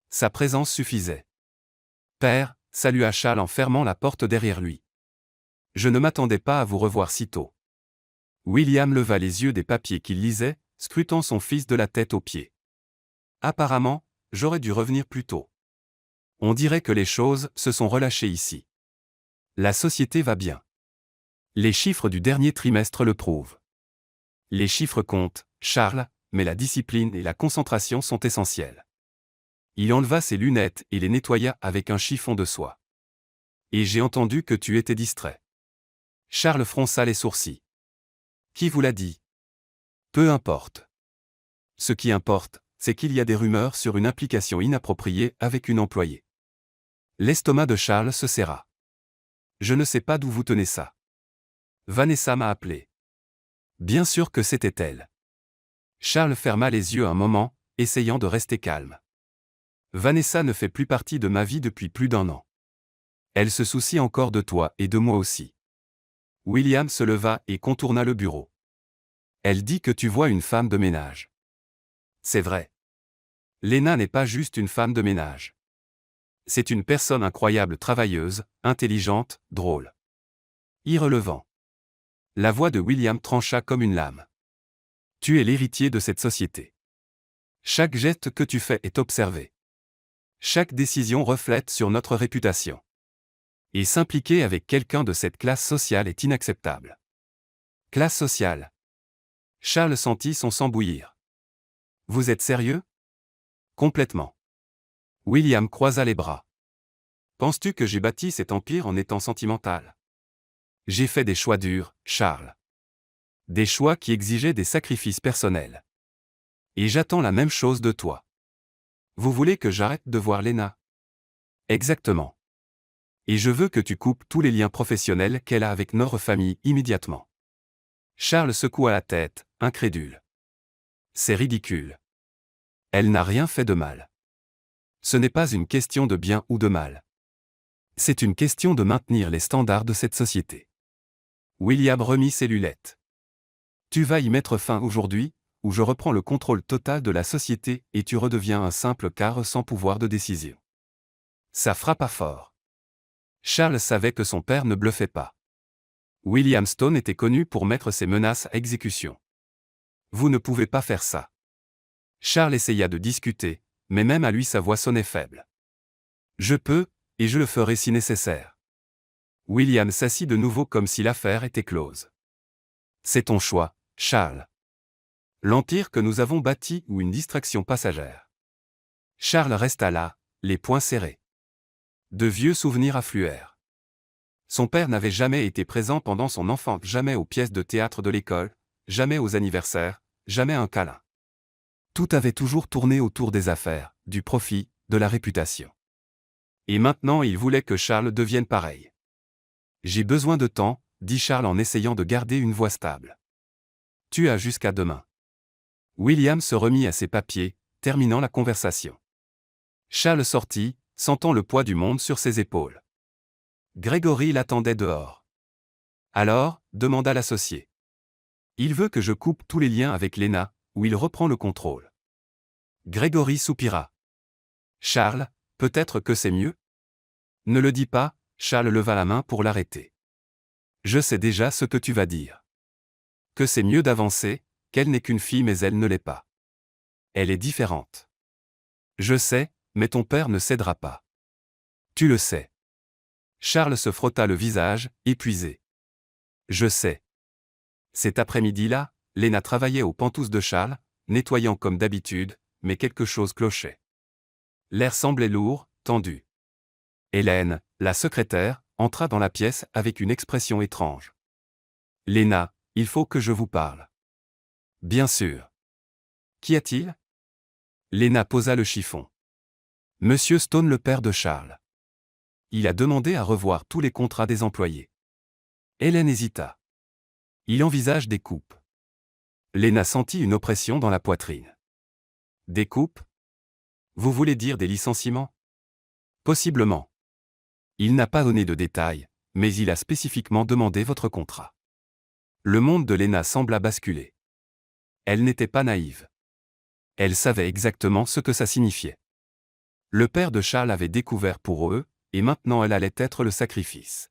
Sa présence suffisait. « Père » salua Charles en fermant la porte derrière lui. « Je ne m'attendais pas à vous revoir si tôt. » William leva les yeux des papiers qu'il lisait, scrutant son fils de la tête aux pieds. « Apparemment, j'aurais dû revenir plus tôt. On dirait que les choses se sont relâchées ici. La société va bien. Les chiffres du dernier trimestre le prouvent. Les chiffres comptent, Charles, mais la discipline et la concentration sont essentielles. » Il enleva ses lunettes et les nettoya avec un chiffon de soie. Et j'ai entendu que tu étais distrait. Charles fronça les sourcils. Qui vous l'a dit? Peu importe. Ce qui importe, c'est qu'il y a des rumeurs sur une implication inappropriée avec une employée. L'estomac de Charles se serra. Je ne sais pas d'où vous tenez ça. Vanessa m'a appelé. Bien sûr que c'était elle. Charles ferma les yeux un moment, essayant de rester calme. Vanessa ne fait plus partie de ma vie depuis plus d'1 an. Elle se soucie encore de toi et de moi aussi. William se leva et contourna le bureau. Elle dit que tu vois une femme de ménage. C'est vrai. Lena n'est pas juste une femme de ménage. C'est une personne incroyable, travailleuse, intelligente, drôle. Irrelevant. La voix de William trancha comme une lame. Tu es l'héritier de cette société. Chaque geste que tu fais est observé. Chaque décision reflète sur notre réputation. Et s'impliquer avec quelqu'un de cette classe sociale est inacceptable. Classe sociale. Charles sentit son sang bouillir. Vous êtes sérieux? Complètement. William croisa les bras. Penses-tu que j'ai bâti cet empire en étant sentimental? J'ai fait des choix durs, Charles. Des choix qui exigeaient des sacrifices personnels. Et j'attends la même chose de toi. Vous voulez que j'arrête de voir Lena? Exactement. Et je veux que tu coupes tous les liens professionnels qu'elle a avec notre famille immédiatement. Charles secoua la tête, incrédule. C'est ridicule. Elle n'a rien fait de mal. Ce n'est pas une question de bien ou de mal. C'est une question de maintenir les standards de cette société. William remit ses lunettes. Tu vas y mettre fin aujourd'hui, ou je reprends le contrôle total de la société et tu redeviens un simple carre sans pouvoir de décision. Ça frappa fort. Charles savait que son père ne bluffait pas. William Stone était connu pour mettre ses menaces à exécution. Vous ne pouvez pas faire ça. Charles essaya de discuter, mais même à lui sa voix sonnait faible. Je peux, et je le ferai si nécessaire. William s'assit de nouveau comme si l'affaire était close. C'est ton choix, Charles. L'empire que nous avons bâti ou une distraction passagère. Charles resta là, les poings serrés. De vieux souvenirs affluèrent. Son père n'avait jamais été présent pendant son enfance, jamais aux pièces de théâtre de l'école, jamais aux anniversaires, jamais un câlin. Tout avait toujours tourné autour des affaires, du profit, de la réputation. Et maintenant il voulait que Charles devienne pareil. J'ai besoin de temps, dit Charles en essayant de garder une voix stable. Tu as jusqu'à demain. William se remit à ses papiers, terminant la conversation. Charles sortit, sentant le poids du monde sur ses épaules. Grégory l'attendait dehors. Alors, demanda l'associé. Il veut que je coupe tous les liens avec Lena, ou il reprend le contrôle. Grégory soupira. Charles, peut-être que c'est mieux? Ne le dis pas, Charles leva la main pour l'arrêter. Je sais déjà ce que tu vas dire. Que c'est mieux d'avancer, qu'elle n'est qu'une fille mais elle ne l'est pas. Elle est différente. Je sais, mais ton père ne cédera pas. Tu le sais. Charles se frotta le visage, épuisé. Je sais. Cet après-midi-là, Lena travaillait aux pantouses de Charles, nettoyant comme d'habitude, mais quelque chose clochait. L'air semblait lourd, tendu. Hélène, la secrétaire, entra dans la pièce avec une expression étrange. Lena, il faut que je vous parle. Bien sûr. Qu'y a-t-il? Lena posa le chiffon. Monsieur Stone, le père de Charles. Il a demandé à revoir tous les contrats des employés. Hélène hésita. Il envisage des coupes. Lena sentit une oppression dans la poitrine. Des coupes? Vous voulez dire des licenciements? Possiblement. Il n'a pas donné de détails, mais il a spécifiquement demandé votre contrat. Le monde de Lena sembla basculer. Elle n'était pas naïve. Elle savait exactement ce que ça signifiait. Le père de Charles avait découvert pour eux, et maintenant elle allait être le sacrifice.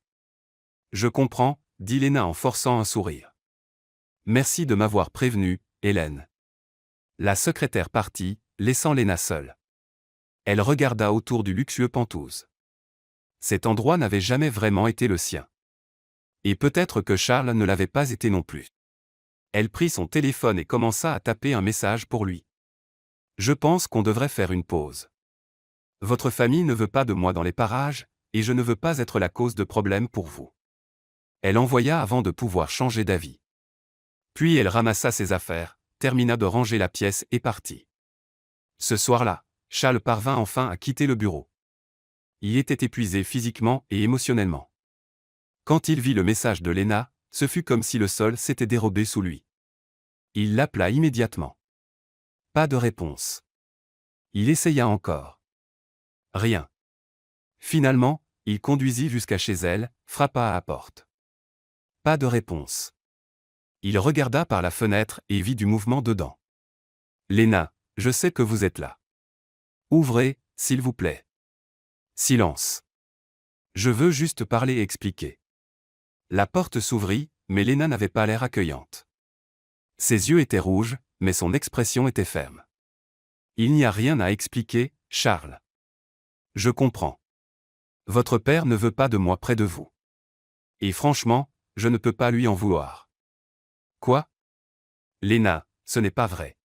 Je comprends, dit Lena en forçant un sourire. Merci de m'avoir prévenu, Hélène. La secrétaire partit, laissant Lena seule. Elle regarda autour du luxueux Penthouse. Cet endroit n'avait jamais vraiment été le sien. Et peut-être que Charles ne l'avait pas été non plus. Elle prit son téléphone et commença à taper un message pour lui. Je pense qu'on devrait faire une pause. Votre famille ne veut pas de moi dans les parages, et je ne veux pas être la cause de problèmes pour vous. Elle envoya avant de pouvoir changer d'avis. Puis elle ramassa ses affaires, termina de ranger la pièce et partit. Ce soir-là, Charles parvint enfin à quitter le bureau. Il était épuisé physiquement et émotionnellement. Quand il vit le message de Lena, ce fut comme si le sol s'était dérobé sous lui. Il l'appela immédiatement. Pas de réponse. Il essaya encore. Rien. Finalement, il conduisit jusqu'à chez elle, frappa à la porte. Pas de réponse. Il regarda par la fenêtre et vit du mouvement dedans. Lena, je sais que vous êtes là. Ouvrez, s'il vous plaît. Silence. Je veux juste parler et expliquer. La porte s'ouvrit, mais Lena n'avait pas l'air accueillante. Ses yeux étaient rouges, mais son expression était ferme. Il n'y a rien à expliquer, Charles. Je comprends. Votre père ne veut pas de moi près de vous. Et franchement, je ne peux pas lui en vouloir. Quoi? Lena, ce n'est pas vrai.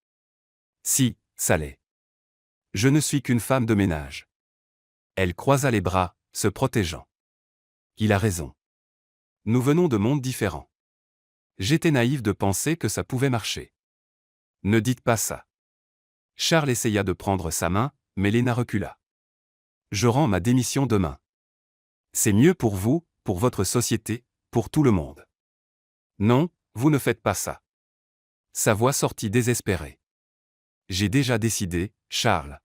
Si, ça l'est. Je ne suis qu'une femme de ménage. Elle croisa les bras, se protégeant. Il a raison. Nous venons de mondes différents. J'étais naïf de penser que ça pouvait marcher. Ne dites pas ça. Charles essaya de prendre sa main, mais Lena recula. Je rends ma démission demain. C'est mieux pour vous, pour votre société, pour tout le monde. Non, vous ne faites pas ça. Sa voix sortit désespérée. J'ai déjà décidé, Charles.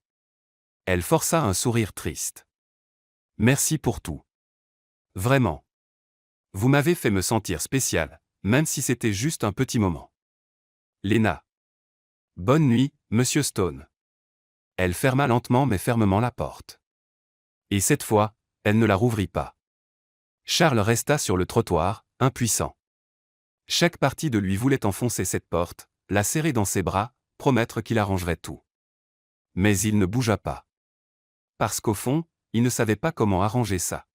Elle força un sourire triste. Merci pour tout. Vraiment. Vous m'avez fait me sentir spécial, même si c'était juste un petit moment. Lena. Bonne nuit, Monsieur Stone. Elle ferma lentement mais fermement la porte. Et cette fois, elle ne la rouvrit pas. Charles resta sur le trottoir, impuissant. Chaque partie de lui voulait enfoncer cette porte, la serrer dans ses bras, promettre qu'il arrangerait tout. Mais il ne bougea pas. Parce qu'au fond, il ne savait pas comment arranger ça.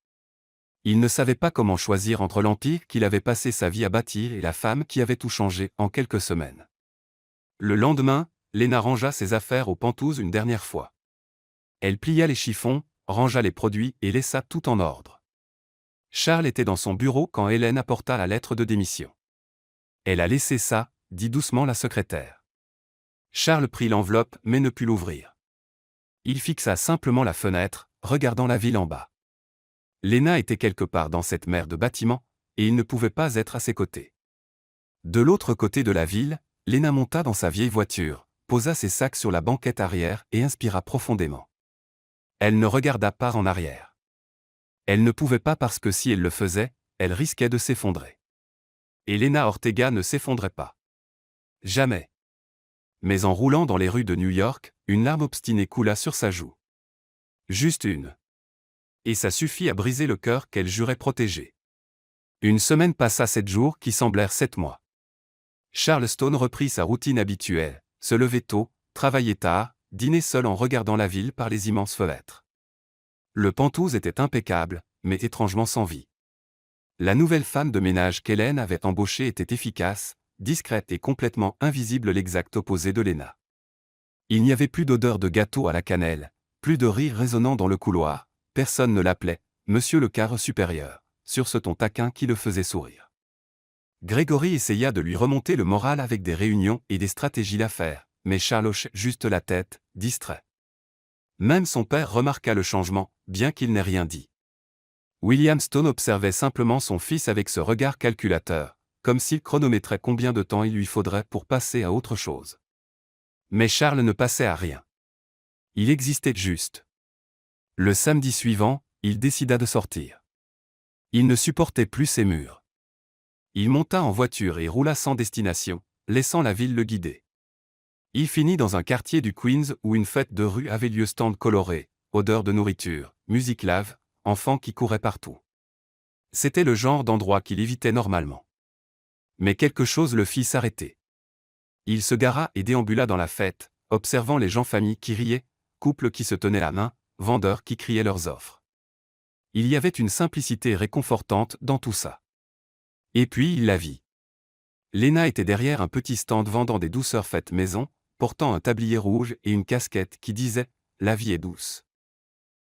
Il ne savait pas comment choisir entre l'empire qu'il avait passé sa vie à bâtir et la femme qui avait tout changé en quelques semaines. Le lendemain, Lena rangea ses affaires aux pentouses une dernière fois. Elle plia les chiffons, rangea les produits et laissa tout en ordre. Charles était dans son bureau quand Hélène apporta la lettre de démission. Elle a laissé ça, dit doucement la secrétaire. Charles prit l'enveloppe mais ne put l'ouvrir. Il fixa simplement la fenêtre, regardant la ville en bas. Lena était quelque part dans cette mer de bâtiments, et il ne pouvait pas être à ses côtés. De l'autre côté de la ville, Lena monta dans sa vieille voiture, posa ses sacs sur la banquette arrière et inspira profondément. Elle ne regarda pas en arrière. Elle ne pouvait pas parce que si elle le faisait, elle risquait de s'effondrer. Et Lena Ortega ne s'effondrait pas. Jamais. Mais en roulant dans les rues de New York, une larme obstinée coula sur sa joue. Juste une. Et ça suffit à briser le cœur qu'elle jurait protéger. Une semaine passa 7 jours qui semblèrent 7 mois. Charles Stone reprit sa routine habituelle, se levait tôt, travaillait tard, dînait seul en regardant la ville par les immenses fenêtres. Le penthouse était impeccable, mais étrangement sans vie. La nouvelle femme de ménage qu'Hélène avait embauchée était efficace, discrète et complètement invisible, l'exact opposé de Lena. Il n'y avait plus d'odeur de gâteau à la cannelle, plus de rire résonnant dans le couloir, personne ne l'appelait « Monsieur le cadre supérieur », sur ce ton taquin qui le faisait sourire. Grégory essaya de lui remonter le moral avec des réunions et des stratégies d'affaires, mais Charles hochait juste la tête, distrait. Même son père remarqua le changement, bien qu'il n'ait rien dit. William Stone observait simplement son fils avec ce regard calculateur, comme s'il chronométrait combien de temps il lui faudrait pour passer à autre chose. Mais Charles ne passait à rien. Il existait juste. Le samedi suivant, il décida de sortir. Il ne supportait plus ces murs. Il monta en voiture et roula sans destination, laissant la ville le guider. Il finit dans un quartier du Queens où une fête de rue avait lieu, stand coloré, odeur de nourriture, musique live, enfants qui couraient partout. C'était le genre d'endroit qu'il évitait normalement. Mais quelque chose le fit s'arrêter. Il se gara et déambula dans la fête, observant les gens familles qui riaient, couples qui se tenaient la main, vendeurs qui criaient leurs offres. Il y avait une simplicité réconfortante dans tout ça. Et puis il la vit. Lena était derrière un petit stand vendant des douceurs faites maison, portant un tablier rouge et une casquette qui disait « La vie est douce ».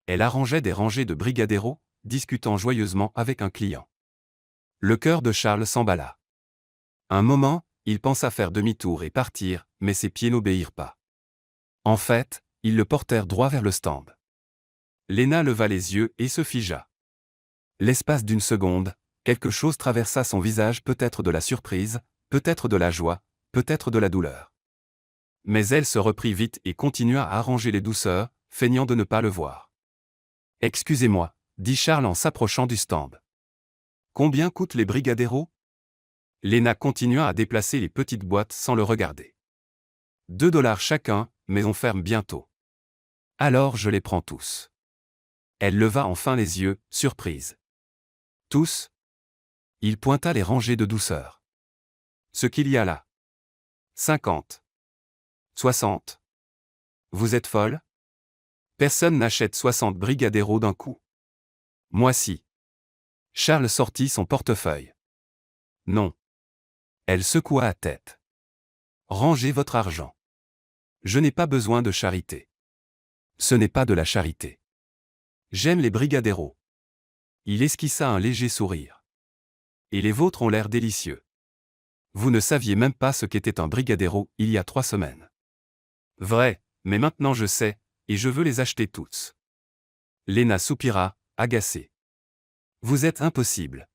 Elle arrangeait des rangées de brigadeiros, discutant joyeusement avec un client. Le cœur de Charles s'emballa. Un moment, il pensa faire demi-tour et partir, mais ses pieds n'obéirent pas. En fait, ils le portèrent droit vers le stand. Léna leva les yeux et se figea. L'espace d'une seconde, quelque chose traversa son visage, peut-être de la surprise, peut-être de la joie, peut-être de la douleur. Mais elle se reprit vite et continua à arranger les douceurs, feignant de ne pas le voir. « Excusez-moi, » dit Charles en s'approchant du stand. « Combien coûtent les Brigaderos ?» Léna continua à déplacer les petites boîtes sans le regarder. « 2 $ chacun, mais on ferme bientôt. »« Alors je les prends tous. » Elle leva enfin les yeux, surprise. « Tous ?» Il pointa les rangées de douceurs. « Ce qu'il y a là. 50. 60. Vous êtes folle ? Personne n'achète 60 Brigaderos d'un coup. Moi si. » Charles sortit son portefeuille. « Non. » Elle secoua la tête. « Rangez votre argent. Je n'ai pas besoin de charité. » Ce n'est pas de la charité. J'aime les Brigaderos. Il esquissa un léger sourire. Et les vôtres ont l'air délicieux. Vous ne saviez même pas ce qu'était un Brigadero il y a 3 semaines. Vrai, mais maintenant je sais, et je veux les acheter tous. Léna soupira, agacée. Vous êtes impossible.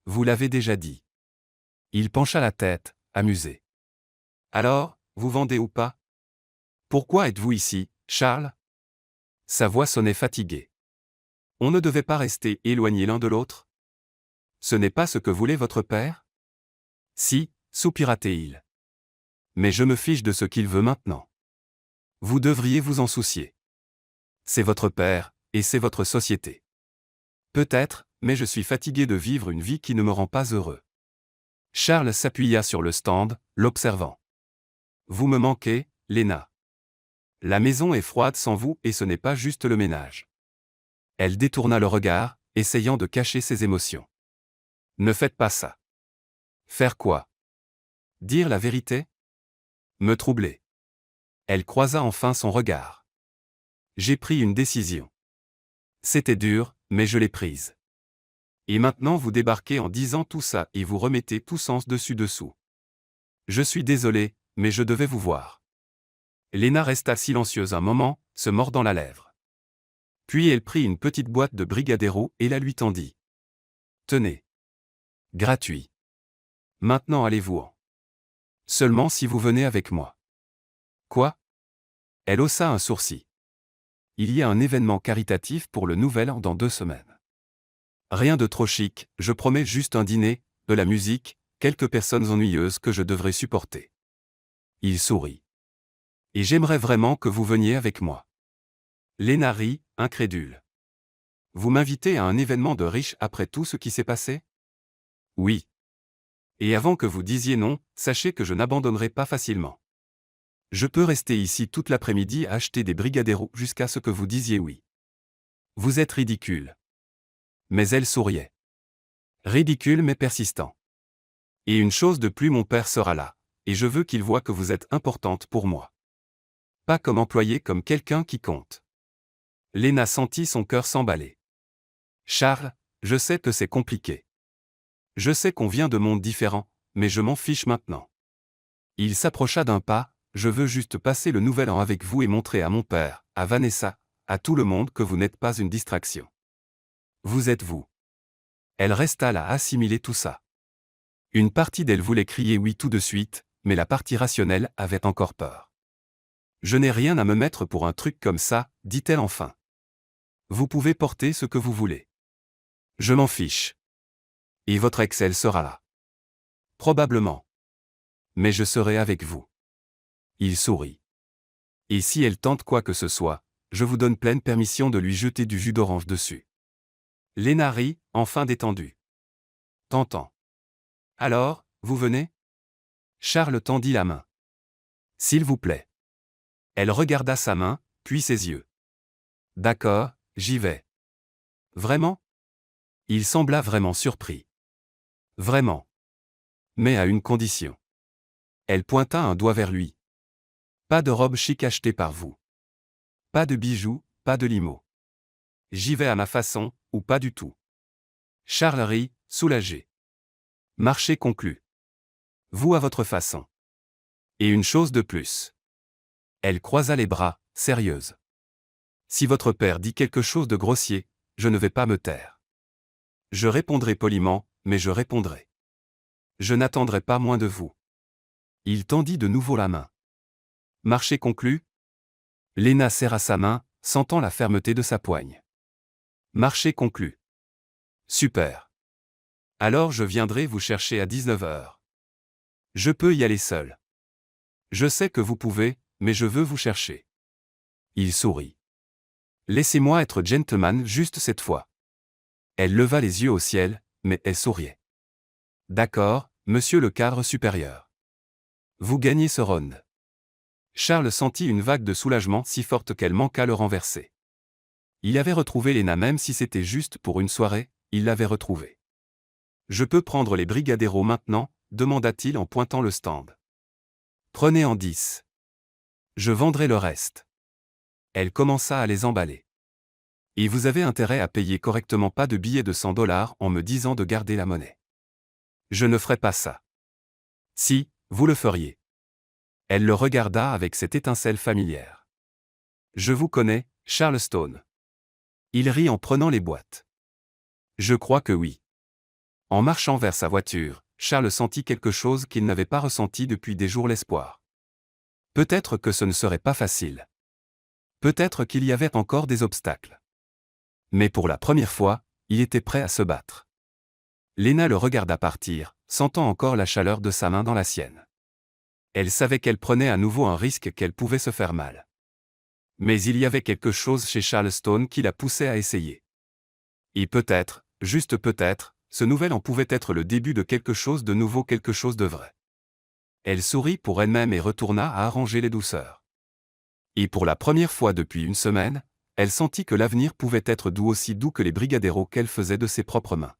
Vous l'avez déjà dit. Il pencha la tête, amusé. Alors, vous vendez ou pas ? Pourquoi êtes-vous ici, Charles ? Sa voix sonnait fatiguée. On ne devait pas rester éloignés l'un de l'autre ? Ce n'est pas ce que voulait votre père ? Si, soupira-t-il. Mais je me fiche de ce qu'il veut maintenant. Vous devriez vous en soucier. C'est votre père, et c'est votre société. Peut-être, mais je suis fatigué de vivre une vie qui ne me rend pas heureux. Charles s'appuya sur le stand, l'observant. Vous me manquez, Léna. La maison est froide sans vous et ce n'est pas juste le ménage. Elle détourna le regard, essayant de cacher ses émotions. Ne faites pas ça. Faire quoi ? Dire la vérité ? Me troubler. Elle croisa enfin son regard. J'ai pris une décision. C'était dur, mais je l'ai prise. Et maintenant vous débarquez en disant tout ça et vous remettez tout sens dessus-dessous. Je suis désolé, mais je devais vous voir. Léna resta silencieuse un moment, se mordant la lèvre. Puis elle prit une petite boîte de Brigadero et la lui tendit. Tenez. Gratuit. Maintenant allez-vous-en. Seulement si vous venez avec moi. Quoi ? Elle haussa un sourcil. Il y a un événement caritatif pour le Nouvel An dans 2 semaines. Rien de trop chic, je promets juste un dîner, de la musique, quelques personnes ennuyeuses que je devrais supporter. Il sourit. Et j'aimerais vraiment que vous veniez avec moi. Léna rit, incrédule. Vous m'invitez à un événement de riches après tout ce qui s'est passé ? Oui. Et avant que vous disiez non, sachez que je n'abandonnerai pas facilement. Je peux rester ici toute l'après-midi à acheter des Brigaderos jusqu'à ce que vous disiez oui. Vous êtes ridicule. Mais elle souriait. Ridicule mais persistant. Et une chose de plus, mon père sera là, et je veux qu'il voie que vous êtes importante pour moi. Pas comme employé, comme quelqu'un qui compte. Léna sentit son cœur s'emballer. Charles, je sais que c'est compliqué. Je sais qu'on vient de mondes différents, mais je m'en fiche maintenant. Il s'approcha d'un pas, je veux juste passer le Nouvel An avec vous et montrer à mon père, à Vanessa, à tout le monde que vous n'êtes pas une distraction. Vous êtes vous. Elle resta là à assimiler tout ça. Une partie d'elle voulait crier oui tout de suite, mais la partie rationnelle avait encore peur. Je n'ai rien à me mettre pour un truc comme ça, dit-elle enfin. Vous pouvez porter ce que vous voulez. Je m'en fiche. Et votre Excel sera là. Probablement. Mais je serai avec vous. Il sourit. Et si elle tente quoi que ce soit, je vous donne pleine permission de lui jeter du jus d'orange dessus. Léna rit, enfin détendue. Tentant. Alors, vous venez ? Charles tendit la main. S'il vous plaît. Elle regarda sa main, puis ses yeux. D'accord, j'y vais. Vraiment ? Il sembla vraiment surpris. Vraiment. Mais à une condition. Elle pointa un doigt vers lui. Pas de robe chic achetée par vous. Pas de bijoux, pas de limo. J'y vais à ma façon, ou pas du tout. Charles rit, soulagé. Marché conclu. Vous à votre façon. Et une chose de plus. Elle croisa les bras, sérieuse. Si votre père dit quelque chose de grossier, je ne vais pas me taire. Je répondrai poliment, mais je répondrai. Je n'attendrai pas moins de vous. Il tendit de nouveau la main. Marché conclu? Léna serra sa main, sentant la fermeté de sa poigne. Marché conclu. Super. Alors je viendrai vous chercher à 19h. Je peux y aller seul. Je sais que vous pouvez, mais je veux vous chercher. Il sourit. Laissez-moi être gentleman juste cette fois. Elle leva les yeux au ciel, mais elle souriait. D'accord, monsieur le cadre supérieur. Vous gagnez ce round. Charles sentit une vague de soulagement si forte qu'elle manqua le renverser. Il avait retrouvé Léna même si c'était juste pour une soirée, il l'avait retrouvée. Je peux prendre les brigadeiros maintenant, demanda-t-il en pointant le stand. Prenez en 10. Je vendrai le reste. Elle commença à les emballer. Et vous avez intérêt à payer correctement, pas de billets de $100 en me disant de garder la monnaie. Je ne ferai pas ça. Si, vous le feriez. Elle le regarda avec cette étincelle familière. Je vous connais, Charles Stone. Il rit en prenant les boîtes. Je crois que oui. En marchant vers sa voiture, Charles sentit quelque chose qu'il n'avait pas ressenti depuis des jours, l'espoir. Peut-être que ce ne serait pas facile. Peut-être qu'il y avait encore des obstacles. Mais pour la première fois, il était prêt à se battre. Léna le regarda partir, sentant encore la chaleur de sa main dans la sienne. Elle savait qu'elle prenait à nouveau un risque, qu'elle pouvait se faire mal. Mais il y avait quelque chose chez Charles Stone qui la poussait à essayer. Et peut-être, juste peut-être, ce nouvel an pouvait être le début de quelque chose de nouveau, quelque chose de vrai. Elle sourit pour elle-même et retourna à arranger les douceurs. Et pour la première fois depuis une semaine, elle sentit que l'avenir pouvait être doux, aussi doux que les brigadeiros qu'elle faisait de ses propres mains.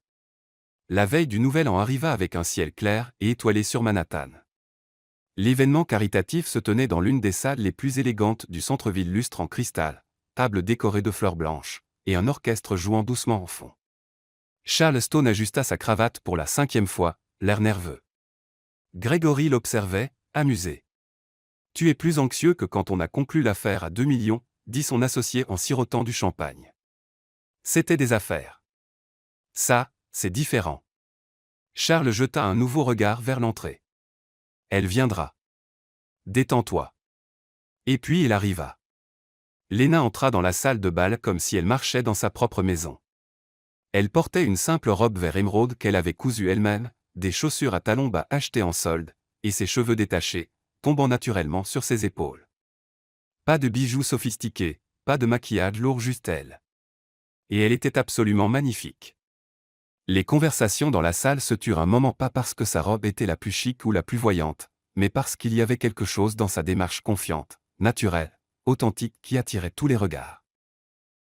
La veille du nouvel an arriva avec un ciel clair et étoilé sur Manhattan. L'événement caritatif se tenait dans l'une des salles les plus élégantes du centre-ville, lustre en cristal, table décorée de fleurs blanches, et un orchestre jouant doucement en fond. Charles Stone ajusta sa cravate pour la 5e fois, l'air nerveux. Gregory l'observait, amusé. « Tu es plus anxieux que quand on a conclu l'affaire à 2 millions, dit son associé en sirotant du champagne. C'était des affaires. Ça, c'est différent. Charles jeta un nouveau regard vers l'entrée. Elle viendra. Détends-toi. Et puis il arriva. Léna entra dans la salle de bal comme si elle marchait dans sa propre maison. Elle portait une simple robe vert émeraude qu'elle avait cousue elle-même, des chaussures à talons bas achetées en solde, et ses cheveux détachés, tombant naturellement sur ses épaules. Pas de bijoux sophistiqués, pas de maquillage lourd, juste elle. Et elle était absolument magnifique. Les conversations dans la salle se turent un moment, pas parce que sa robe était la plus chic ou la plus voyante, mais parce qu'il y avait quelque chose dans sa démarche confiante, naturelle, authentique qui attirait tous les regards.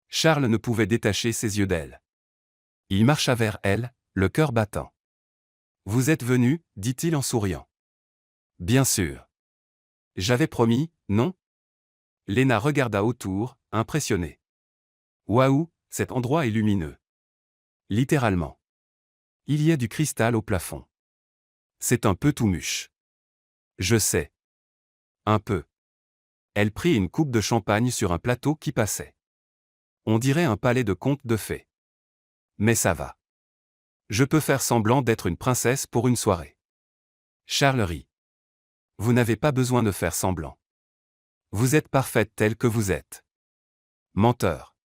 Charles ne pouvait détacher ses yeux d'elle. Il marcha vers elle, le cœur battant. « Vous êtes venu, dit-il en souriant. Bien sûr. J'avais promis, non ? Léna regarda autour, impressionnée. Waouh, cet endroit est lumineux. Littéralement. Il y a du cristal au plafond. C'est un peu tout mûche. Je sais. Un peu. Elle prit une coupe de champagne sur un plateau qui passait. On dirait un palais de contes de fées. Mais ça va. Je peux faire semblant d'être une princesse pour une soirée. Charles rit. Vous n'avez pas besoin de faire semblant. Vous êtes parfaite telle que vous êtes. Menteur.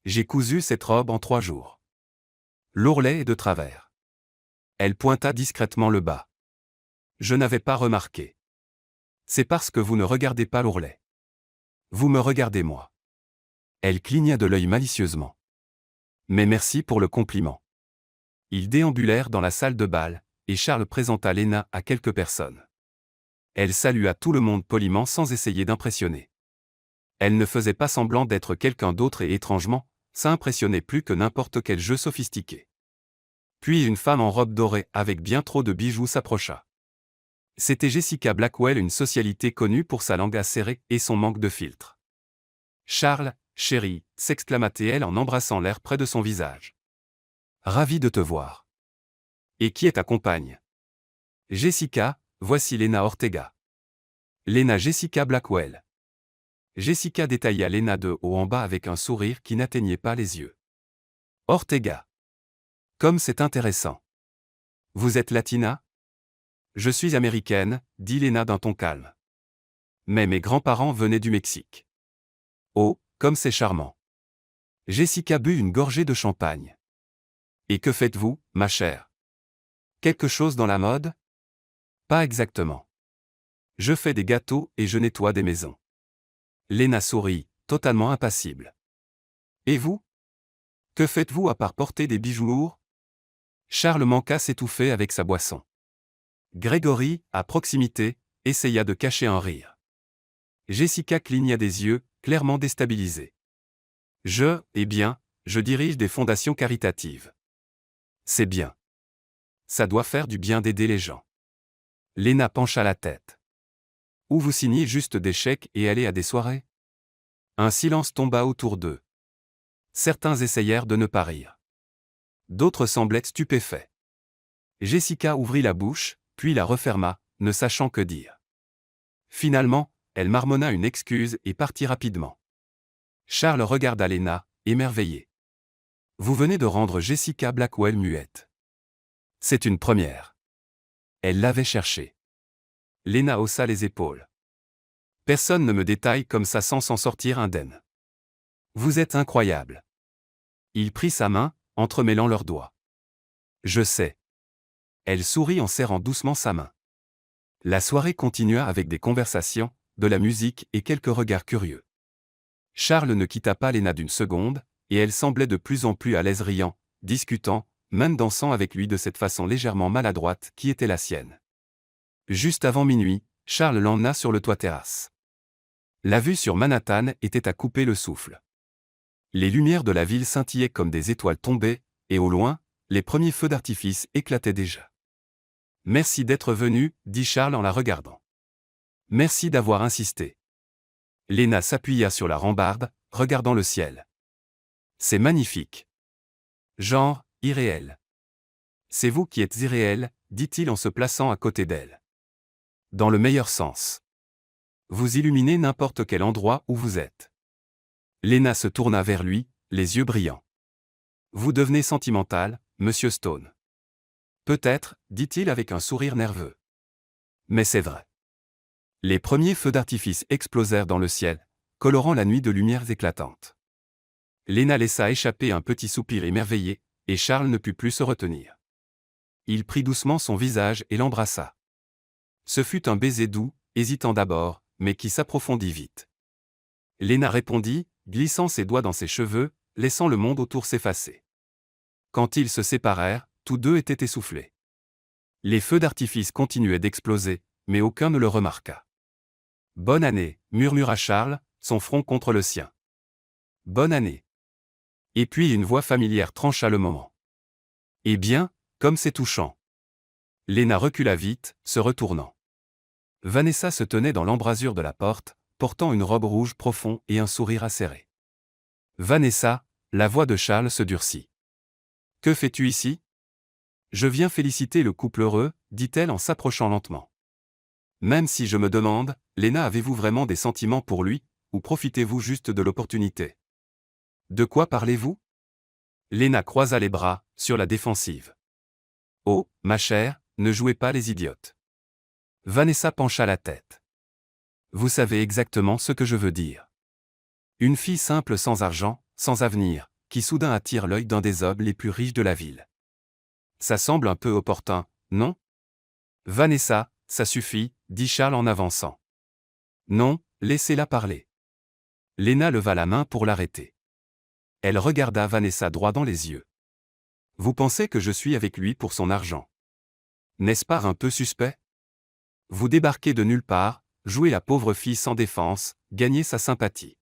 J'ai cousu cette robe en 3 jours. L'ourlet est de travers. Elle pointa discrètement le bas. Je n'avais pas remarqué. C'est parce que vous ne regardez pas l'ourlet. Vous me regardez moi. Elle cligna de l'œil malicieusement. Mais merci pour le compliment. Ils déambulèrent dans la salle de bal, et Charles présenta Léna à quelques personnes. Elle salua tout le monde poliment sans essayer d'impressionner. Elle ne faisait pas semblant d'être quelqu'un d'autre et étrangement, ça impressionnait plus que n'importe quel jeu sophistiqué. Puis une femme en robe dorée avec bien trop de bijoux s'approcha. C'était Jessica Blackwell, une socialité connue pour sa langue acérée et son manque de filtre. Charles, Chérie, s'exclama-t-elle en embrassant l'air près de son visage. Ravi de te voir. Et qui est ta compagne? Jessica, voici Lena Ortega. Lena Jessica Blackwell. Jessica détailla Lena de haut en bas avec un sourire qui n'atteignait pas les yeux. Ortega. Comme c'est intéressant. Vous êtes latina? Je suis américaine, dit Lena d'un ton calme. Mais mes grands-parents venaient du Mexique. Oh, comme c'est charmant. Jessica but une gorgée de champagne. Et que faites-vous, ma chère? Quelque chose dans la mode? Pas exactement. Je fais des gâteaux et je nettoie des maisons. Lena sourit, totalement impassible. Et vous? Que faites-vous à part porter des bijoux lourds? Charles manqua s'étouffer avec sa boisson. Grégory, à proximité, essaya de cacher un rire. Jessica cligna des yeux, clairement déstabilisée. Eh bien, je dirige des fondations caritatives. C'est bien. Ça doit faire du bien d'aider les gens. Lena pencha la tête. Ou vous signez juste des chèques et allez à des soirées? Un silence tomba autour d'eux. Certains essayèrent de ne pas rire. D'autres semblaient stupéfaits. Jessica ouvrit la bouche, puis la referma, ne sachant que dire. Finalement, elle marmonna une excuse et partit rapidement. Charles regarda Lena, émerveillé. Vous venez de rendre Jessica Blackwell muette. C'est une première. Elle l'avait cherchée. Lena haussa les épaules. Personne ne me détaille comme ça sans s'en sortir indemne. Vous êtes incroyable. Il prit sa main, entremêlant leurs doigts. Je sais. Elle sourit en serrant doucement sa main. La soirée continua avec des conversations, de la musique et quelques regards curieux. Charles ne quitta pas Lena d'une seconde, et elle semblait de plus en plus à l'aise riant, discutant, même dansant avec lui de cette façon légèrement maladroite qui était la sienne. Juste avant minuit, Charles l'emmena sur le toit terrasse. La vue sur Manhattan était à couper le souffle. Les lumières de la ville scintillaient comme des étoiles tombées, et au loin, les premiers feux d'artifice éclataient déjà. Merci d'être venu, dit Charles en la regardant. Merci d'avoir insisté. Lena s'appuya sur la rambarde, regardant le ciel. C'est magnifique. Genre, irréel. C'est vous qui êtes irréel, dit-il en se plaçant à côté d'elle. Dans le meilleur sens. Vous illuminez n'importe quel endroit où vous êtes. Lena se tourna vers lui, les yeux brillants. Vous devenez sentimental, monsieur Stone. Peut-être, dit-il avec un sourire nerveux. Mais c'est vrai. Les premiers feux d'artifice explosèrent dans le ciel, colorant la nuit de lumières éclatantes. Lena laissa échapper un petit soupir émerveillé, et Charles ne put plus se retenir. Il prit doucement son visage et l'embrassa. Ce fut un baiser doux, hésitant d'abord, mais qui s'approfondit vite. Lena répondit, glissant ses doigts dans ses cheveux, laissant le monde autour s'effacer. Quand ils se séparèrent, tous deux étaient essoufflés. Les feux d'artifice continuaient d'exploser, mais aucun ne le remarqua. Bonne année, murmura Charles, son front contre le sien. Bonne année. Et puis une voix familière trancha le moment. Eh bien, comme c'est touchant. Lena recula vite, se retournant. Vanessa se tenait dans l'embrasure de la porte, portant une robe rouge profonde et un sourire acéré. Vanessa, la voix de Charles se durcit. Que fais-tu ici? Je viens féliciter le couple heureux, dit-elle en s'approchant lentement. Même si je me demande, Lena, avez-vous vraiment des sentiments pour lui, ou profitez-vous juste de l'opportunité? De quoi parlez-vous? Lena croisa les bras, sur la défensive. Oh, ma chère, ne jouez pas les idiotes. Vanessa pencha la tête. Vous savez exactement ce que je veux dire. Une fille simple sans argent, sans avenir, qui soudain attire l'œil d'un des hommes les plus riches de la ville. Ça semble un peu opportun, non? Vanessa, ça suffit, dit Charles en avançant. Non, laissez-la parler. Lena leva la main pour l'arrêter. Elle regarda Vanessa droit dans les yeux. Vous pensez que je suis avec lui pour son argent? N'est-ce pas un peu suspect? Vous débarquez de nulle part, jouez la pauvre fille sans défense, gagnez sa sympathie.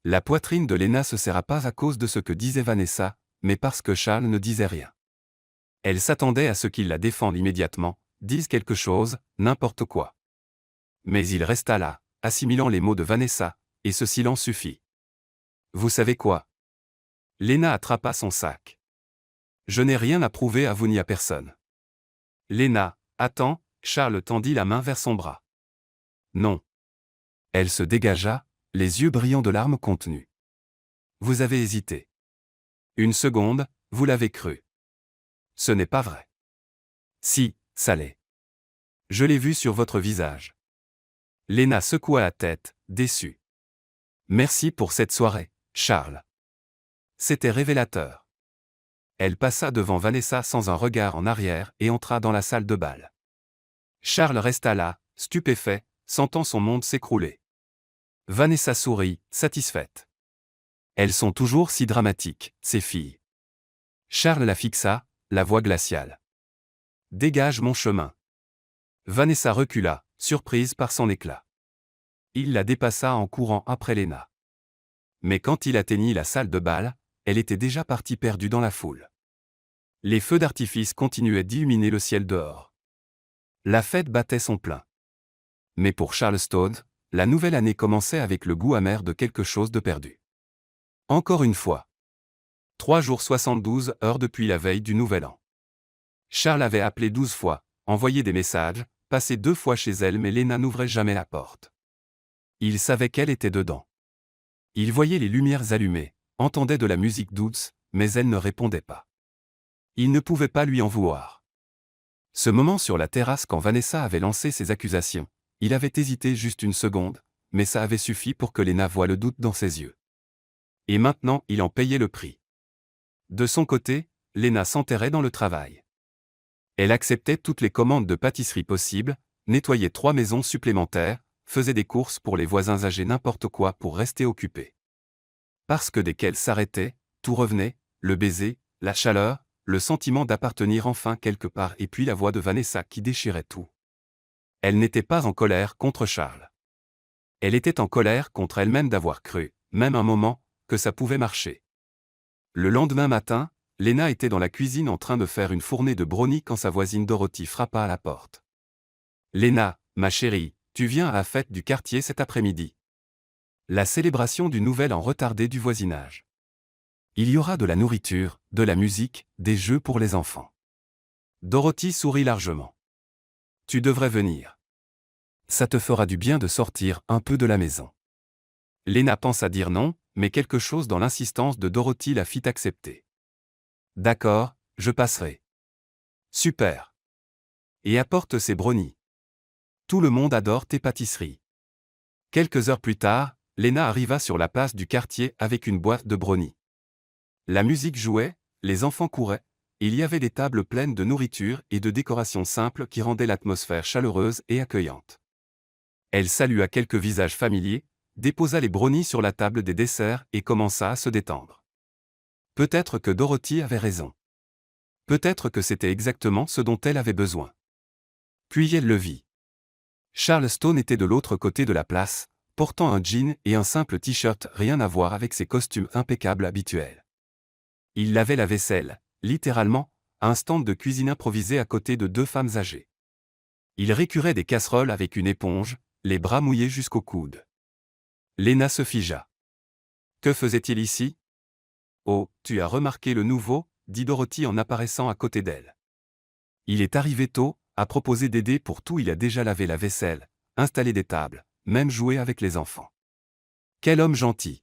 La poitrine de Lena se serra pas à cause de ce que disait Vanessa, mais parce que Charles ne disait rien. Elle s'attendait à ce qu'il la défende immédiatement, dise quelque chose, n'importe quoi. Mais il resta là, assimilant les mots de Vanessa, et ce silence suffit. Vous savez quoi? Léna attrapa son sac. Je n'ai rien à prouver à vous ni à personne. Léna, attends, Charles tendit la main vers son bras. Non. Elle se dégagea, les yeux brillants de larmes contenues. Vous avez hésité. Une seconde, vous l'avez cru. Ce n'est pas vrai. Si, ça l'est. Je l'ai vu sur votre visage. Léna secoua la tête, déçue. Merci pour cette soirée, Charles. C'était révélateur. Elle passa devant Vanessa sans un regard en arrière et entra dans la salle de bal. Charles resta là, stupéfait, sentant son monde s'écrouler. Vanessa sourit, satisfaite. Elles sont toujours si dramatiques, ces filles. Charles la fixa, la voix glaciale. Dégage mon chemin. Vanessa recula, surprise par son éclat. Il la dépassa en courant après Léna. Mais quand il atteignit la salle de bal, elle était déjà partie perdue dans la foule. Les feux d'artifice continuaient d'illuminer le ciel dehors. La fête battait son plein. Mais pour Charles Stone, la nouvelle année commençait avec le goût amer de quelque chose de perdu. Encore une fois. 3 jours 72 heures depuis la veille du Nouvel An. Charles avait appelé 12 fois, envoyé des messages, passé 2 fois chez elle mais Léna n'ouvrait jamais la porte. Il savait qu'elle était dedans. Il voyait les lumières allumées, entendait de la musique douce, mais elle ne répondait pas. Il ne pouvait pas lui en vouloir. Ce moment sur la terrasse quand Vanessa avait lancé ses accusations, il avait hésité juste une seconde, mais ça avait suffi pour que Léna voie le doute dans ses yeux. Et maintenant il en payait le prix. De son côté, Léna s'enterrait dans le travail. Elle acceptait toutes les commandes de pâtisserie possibles, nettoyait 3 maisons supplémentaires, faisait des courses pour les voisins âgés n'importe quoi pour rester occupée. Parce que dès qu'elle s'arrêtait, tout revenait, le baiser, la chaleur, le sentiment d'appartenir enfin quelque part et puis la voix de Vanessa qui déchirait tout. Elle n'était pas en colère contre Charles. Elle était en colère contre elle-même d'avoir cru, même un moment, que ça pouvait marcher. Le lendemain matin, Léna était dans la cuisine en train de faire une fournée de brownies quand sa voisine Dorothy frappa à la porte. « Léna, ma chérie, tu viens à la fête du quartier cet après-midi. La célébration du Nouvel An retardé du voisinage. Il y aura de la nourriture, de la musique, des jeux pour les enfants. » Dorothy sourit largement. « Tu devrais venir. Ça te fera du bien de sortir un peu de la maison. » Léna pensa dire non, mais quelque chose dans l'insistance de Dorothy la fit accepter. « D'accord, je passerai. » Super. Et apporte ces brownies. Tout le monde adore tes pâtisseries. Quelques heures plus tard, Léna arriva sur la place du quartier avec une boîte de brownies. La musique jouait, les enfants couraient, il y avait des tables pleines de nourriture et de décorations simples qui rendaient l'atmosphère chaleureuse et accueillante. Elle salua quelques visages familiers, déposa les brownies sur la table des desserts et commença à se détendre. Peut-être que Dorothy avait raison. Peut-être que c'était exactement ce dont elle avait besoin. Puis elle le vit. Charles Stone était de l'autre côté de la place, portant un jean et un simple t-shirt rien à voir avec ses costumes impeccables habituels. Il lavait la vaisselle, littéralement, à un stand de cuisine improvisé à côté de 2 femmes âgées. Il récurait des casseroles avec une éponge, les bras mouillés jusqu'au coude. Léna se figea. Que faisait-il ici? Oh, tu as remarqué le nouveau, dit Dorothy en apparaissant à côté d'elle. Il est arrivé tôt, a proposé d'aider pour tout, il a déjà lavé la vaisselle, installé des tables, même joué avec les enfants. Quel homme gentil!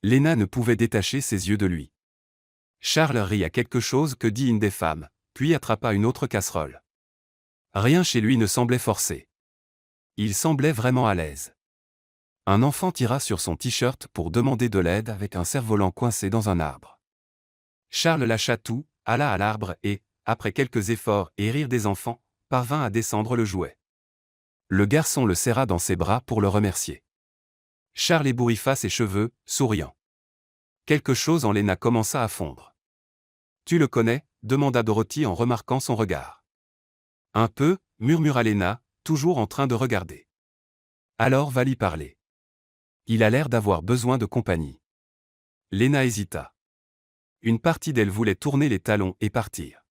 Léna ne pouvait détacher ses yeux de lui. Charles rit à quelque chose que dit une des femmes, puis attrapa une autre casserole. Rien chez lui ne semblait forcé. Il semblait vraiment à l'aise. Un enfant tira sur son t-shirt pour demander de l'aide avec un cerf-volant coincé dans un arbre. Charles lâcha tout, alla à l'arbre et, après quelques efforts et rires des enfants, parvint à descendre le jouet. Le garçon le serra dans ses bras pour le remercier. Charles ébouriffa ses cheveux, souriant. Quelque chose en Léna commença à fondre. « Tu le connais ?» demanda Dorothy en remarquant son regard. « Un peu » murmura Léna, toujours en train de regarder. « Alors va lui parler. Il a l'air d'avoir besoin de compagnie. » Léna hésita. Une partie d'elle voulait tourner les talons et partir.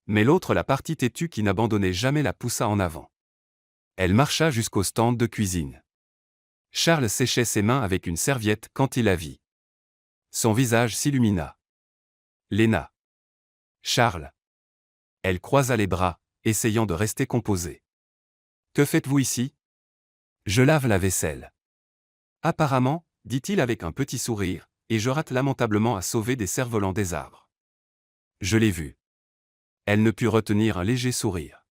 Mais l'autre, la partie têtue qui n'abandonnait jamais, la poussa en avant. Elle marcha jusqu'au stand de cuisine. Charles séchait ses mains avec une serviette quand il la vit. Son visage s'illumina. Léna. Charles. Elle croisa les bras, essayant de rester composée. Que faites-vous ici? Je lave la vaisselle. Apparemment, dit-il avec un petit sourire, et je rate lamentablement à sauver des cerfs-volants des arbres. Je l'ai vu. Elle ne put retenir un léger sourire.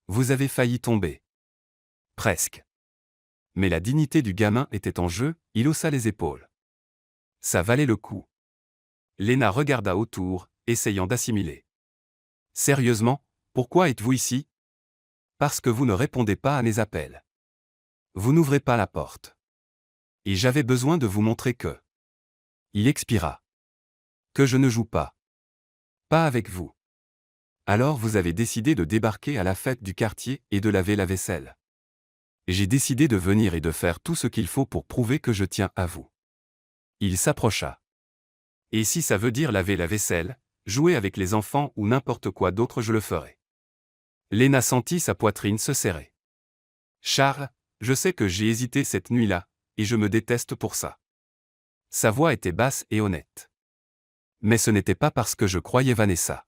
Vous avez failli tomber. Presque. Mais la dignité du gamin était en jeu, il haussa les épaules. Ça valait le coup. Léna regarda autour, essayant d'assimiler. Sérieusement, pourquoi êtes-vous ici? Parce que vous ne répondez pas à mes appels. Vous n'ouvrez pas la porte. Et j'avais besoin de vous montrer que... Il expira. Que je ne joue pas. Pas avec vous. Alors vous avez décidé de débarquer à la fête du quartier et de laver la vaisselle. J'ai décidé de venir et de faire tout ce qu'il faut pour prouver que je tiens à vous. Il s'approcha. Et si ça veut dire laver la vaisselle, jouer avec les enfants ou n'importe quoi d'autre, je le ferai. Léna sentit sa poitrine se serrer. Charles, je sais que j'ai hésité cette nuit-là, et je me déteste pour ça. Sa voix était basse et honnête. Mais ce n'était pas parce que je croyais Vanessa.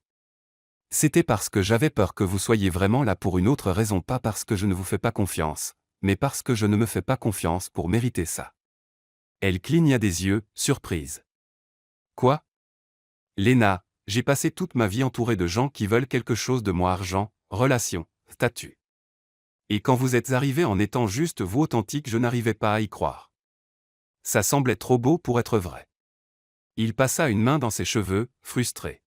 C'était parce que j'avais peur que vous soyez vraiment là pour une autre raison, pas parce que je ne vous fais pas confiance, mais parce que je ne me fais pas confiance pour mériter ça. Elle cligna des yeux, surprise. Quoi? Léna, j'ai passé toute ma vie entourée de gens qui veulent quelque chose de moi: argent, relations, statut. Et quand vous êtes arrivé en étant juste vous authentique, je n'arrivais pas à y croire. Ça semblait trop beau pour être vrai. Il passa une main dans ses cheveux, frustré.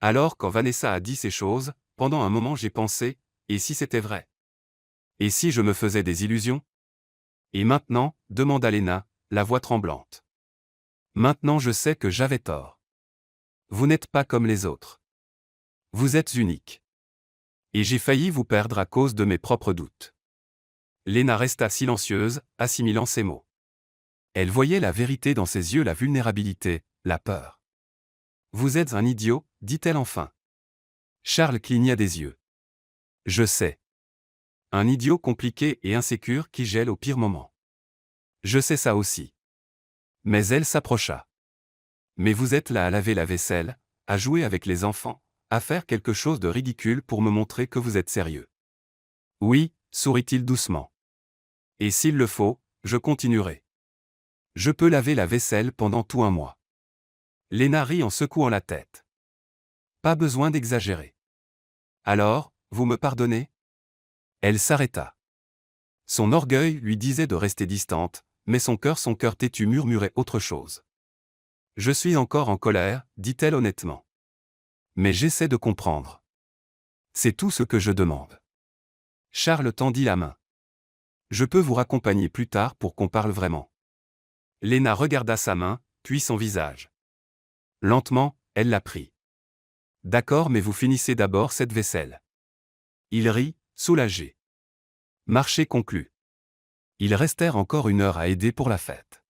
Alors quand Vanessa a dit ces choses, pendant un moment j'ai pensé, et si c'était vrai? Et si je me faisais des illusions? Et maintenant, demanda Léna, la voix tremblante. Maintenant je sais que j'avais tort. Vous n'êtes pas comme les autres. Vous êtes unique. Et j'ai failli vous perdre à cause de mes propres doutes. Léna resta silencieuse, assimilant ces mots. Elle voyait la vérité dans ses yeux, la vulnérabilité, la peur. Vous êtes un idiot, dit-elle enfin. Charles cligna des yeux. Je sais. Un idiot compliqué et insécure qui gèle au pire moment. Je sais ça aussi. Mais elle s'approcha. Mais vous êtes là à laver la vaisselle, à jouer avec les enfants, à faire quelque chose de ridicule pour me montrer que vous êtes sérieux. Oui, sourit-il doucement. Et s'il le faut, je continuerai. Je peux laver la vaisselle pendant tout un mois. Léna rit en secouant la tête. Pas besoin d'exagérer. Alors, vous me pardonnez? Elle s'arrêta. Son orgueil lui disait de rester distante, mais son cœur têtu murmurait autre chose. Je suis encore en colère, dit-elle honnêtement. Mais j'essaie de comprendre. C'est tout ce que je demande. Charles tendit la main. Je peux vous raccompagner plus tard pour qu'on parle vraiment. Léna regarda sa main, puis son visage. Lentement, elle la prit. D'accord, mais vous finissez d'abord cette vaisselle. Il rit, soulagé. Marché conclu. Ils restèrent encore 1 heure à aider pour la fête.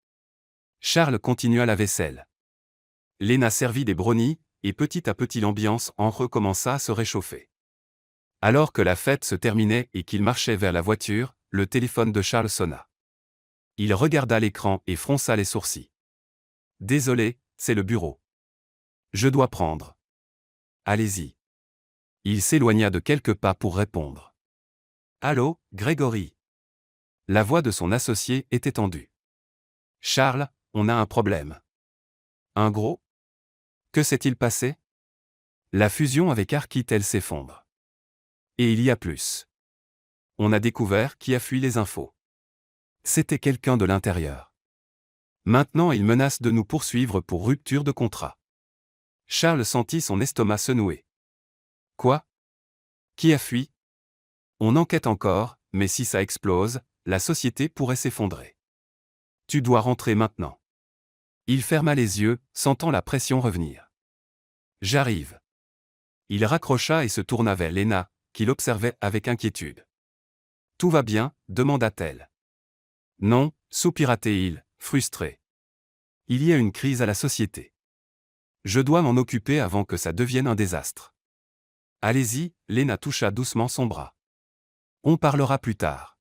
Charles continua la vaisselle. Léna servit des brownies, et petit à petit l'ambiance en recommença à se réchauffer. Alors que la fête se terminait et qu'il marchait vers la voiture, le téléphone de Charles sonna. Il regarda l'écran et fronça les sourcils. Désolé, c'est le bureau. Je dois prendre. Allez-y. Il s'éloigna de quelques pas pour répondre. Allô, Grégory. La voix de son associé était tendue. Charles, on a un problème. Un gros? Que s'est-il passé? La fusion avec Arquitel s'effondre. Et il y a plus. On a découvert qui a fui les infos. C'était quelqu'un de l'intérieur. Maintenant il menace de nous poursuivre pour rupture de contrat. Charles sentit son estomac se nouer. Quoi? Qui a fui? On enquête encore, mais si ça explose, la société pourrait s'effondrer. Tu dois rentrer maintenant. Il ferma les yeux, sentant la pression revenir. J'arrive. Il raccrocha et se tourna vers Léna, qui l'observait avec inquiétude. Tout va bien? Demanda-t-elle. Non, soupira-t-il, frustré. Il y a une crise à la société. Je dois m'en occuper avant que ça devienne un désastre. Allez-y, Léna toucha doucement son bras. On parlera plus tard.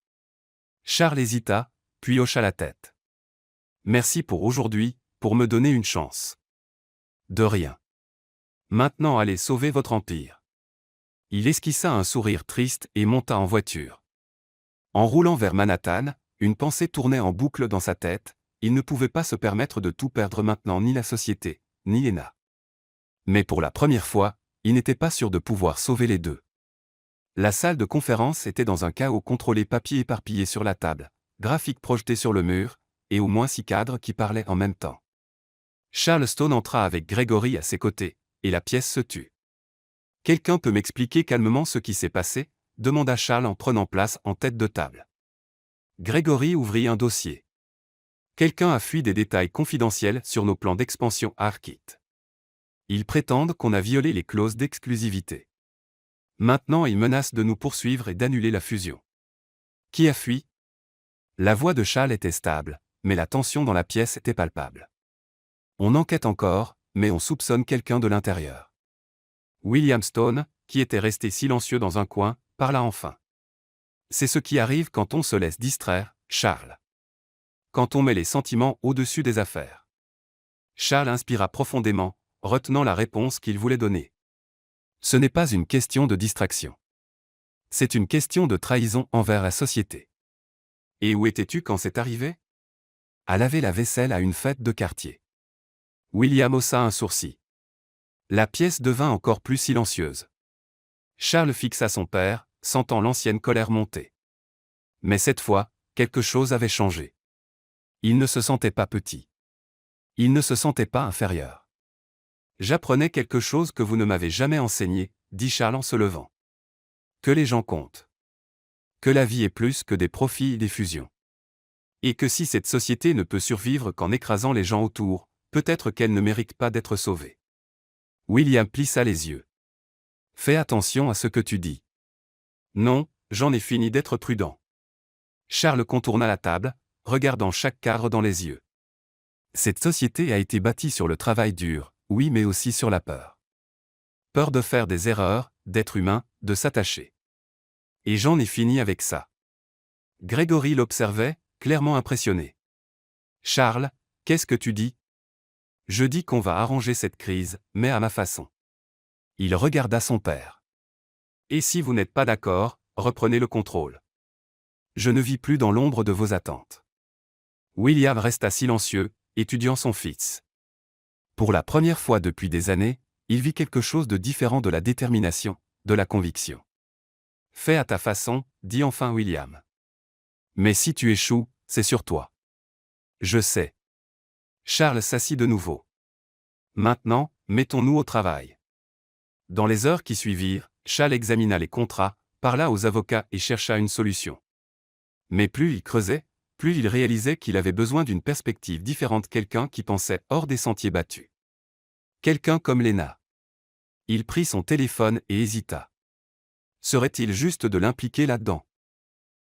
Charles hésita, puis hocha la tête. Merci pour aujourd'hui, pour me donner une chance. De rien. Maintenant allez sauver votre empire. Il esquissa un sourire triste et monta en voiture. En roulant vers Manhattan, une pensée tournait en boucle dans sa tête, il ne pouvait pas se permettre de tout perdre maintenant, ni la société, ni Lena. Mais pour la première fois, il n'était pas sûr de pouvoir sauver les deux. La salle de conférence était dans un chaos contrôlé, papier éparpillé sur la table, graphiques projetés sur le mur, et au moins 6 cadres qui parlaient en même temps. Charles Stone entra avec Gregory à ses côtés, et la pièce se tut. « Quelqu'un peut m'expliquer calmement ce qui s'est passé ?» demanda Charles en prenant place en tête de table. Gregory ouvrit un dossier. « Quelqu'un a fui des détails confidentiels sur nos plans d'expansion à Arkit. Ils prétendent qu'on a violé les clauses d'exclusivité. Maintenant ils menacent de nous poursuivre et d'annuler la fusion. » Qui a fui? La voix de Charles était stable, mais la tension dans la pièce était palpable. On enquête encore, mais on soupçonne quelqu'un de l'intérieur. William Stone, qui était resté silencieux dans un coin, parla enfin. C'est ce qui arrive quand on se laisse distraire, Charles. Quand on met les sentiments au-dessus des affaires. Charles inspira profondément, retenant la réponse qu'il voulait donner. Ce n'est pas une question de distraction. C'est une question de trahison envers la société. Et où étais-tu quand c'est arrivé? À laver la vaisselle à une fête de quartier. William haussa un sourcil. La pièce devint encore plus silencieuse. Charles fixa son père, sentant l'ancienne colère monter. Mais cette fois, quelque chose avait changé. Il ne se sentait pas petit. Il ne se sentait pas inférieur. J'apprenais quelque chose que vous ne m'avez jamais enseigné, dit Charles en se levant. Que les gens comptent. Que la vie est plus que des profits et des fusions. Et que si cette société ne peut survivre qu'en écrasant les gens autour, peut-être qu'elle ne mérite pas d'être sauvée. William plissa les yeux. Fais attention à ce que tu dis. Non, j'en ai fini d'être prudent. Charles contourna la table, regardant chaque cadre dans les yeux. Cette société a été bâtie sur le travail dur, oui, mais aussi sur la peur. Peur de faire des erreurs, d'être humain, de s'attacher. Et j'en ai fini avec ça. Gregory l'observait, clairement impressionné. Charles, qu'est-ce que tu dis? Je dis qu'on va arranger cette crise, mais à ma façon. Il regarda son père. Et si vous n'êtes pas d'accord, reprenez le contrôle. Je ne vis plus dans l'ombre de vos attentes. William resta silencieux, étudiant son fils. Pour la première fois depuis des années, il vit quelque chose de différent de la détermination, de la conviction. Fais à ta façon, dit enfin William. Mais si tu échoues, c'est sur toi. Je sais. Charles s'assit de nouveau. Maintenant, mettons-nous au travail. Dans les heures qui suivirent, Charles examina les contrats, parla aux avocats et chercha une solution. Mais plus il creusait, plus il réalisait qu'il avait besoin d'une perspective différente, quelqu'un qui pensait hors des sentiers battus. Quelqu'un comme Lena. Il prit son téléphone et hésita. Serait-il juste de l'impliquer là-dedans?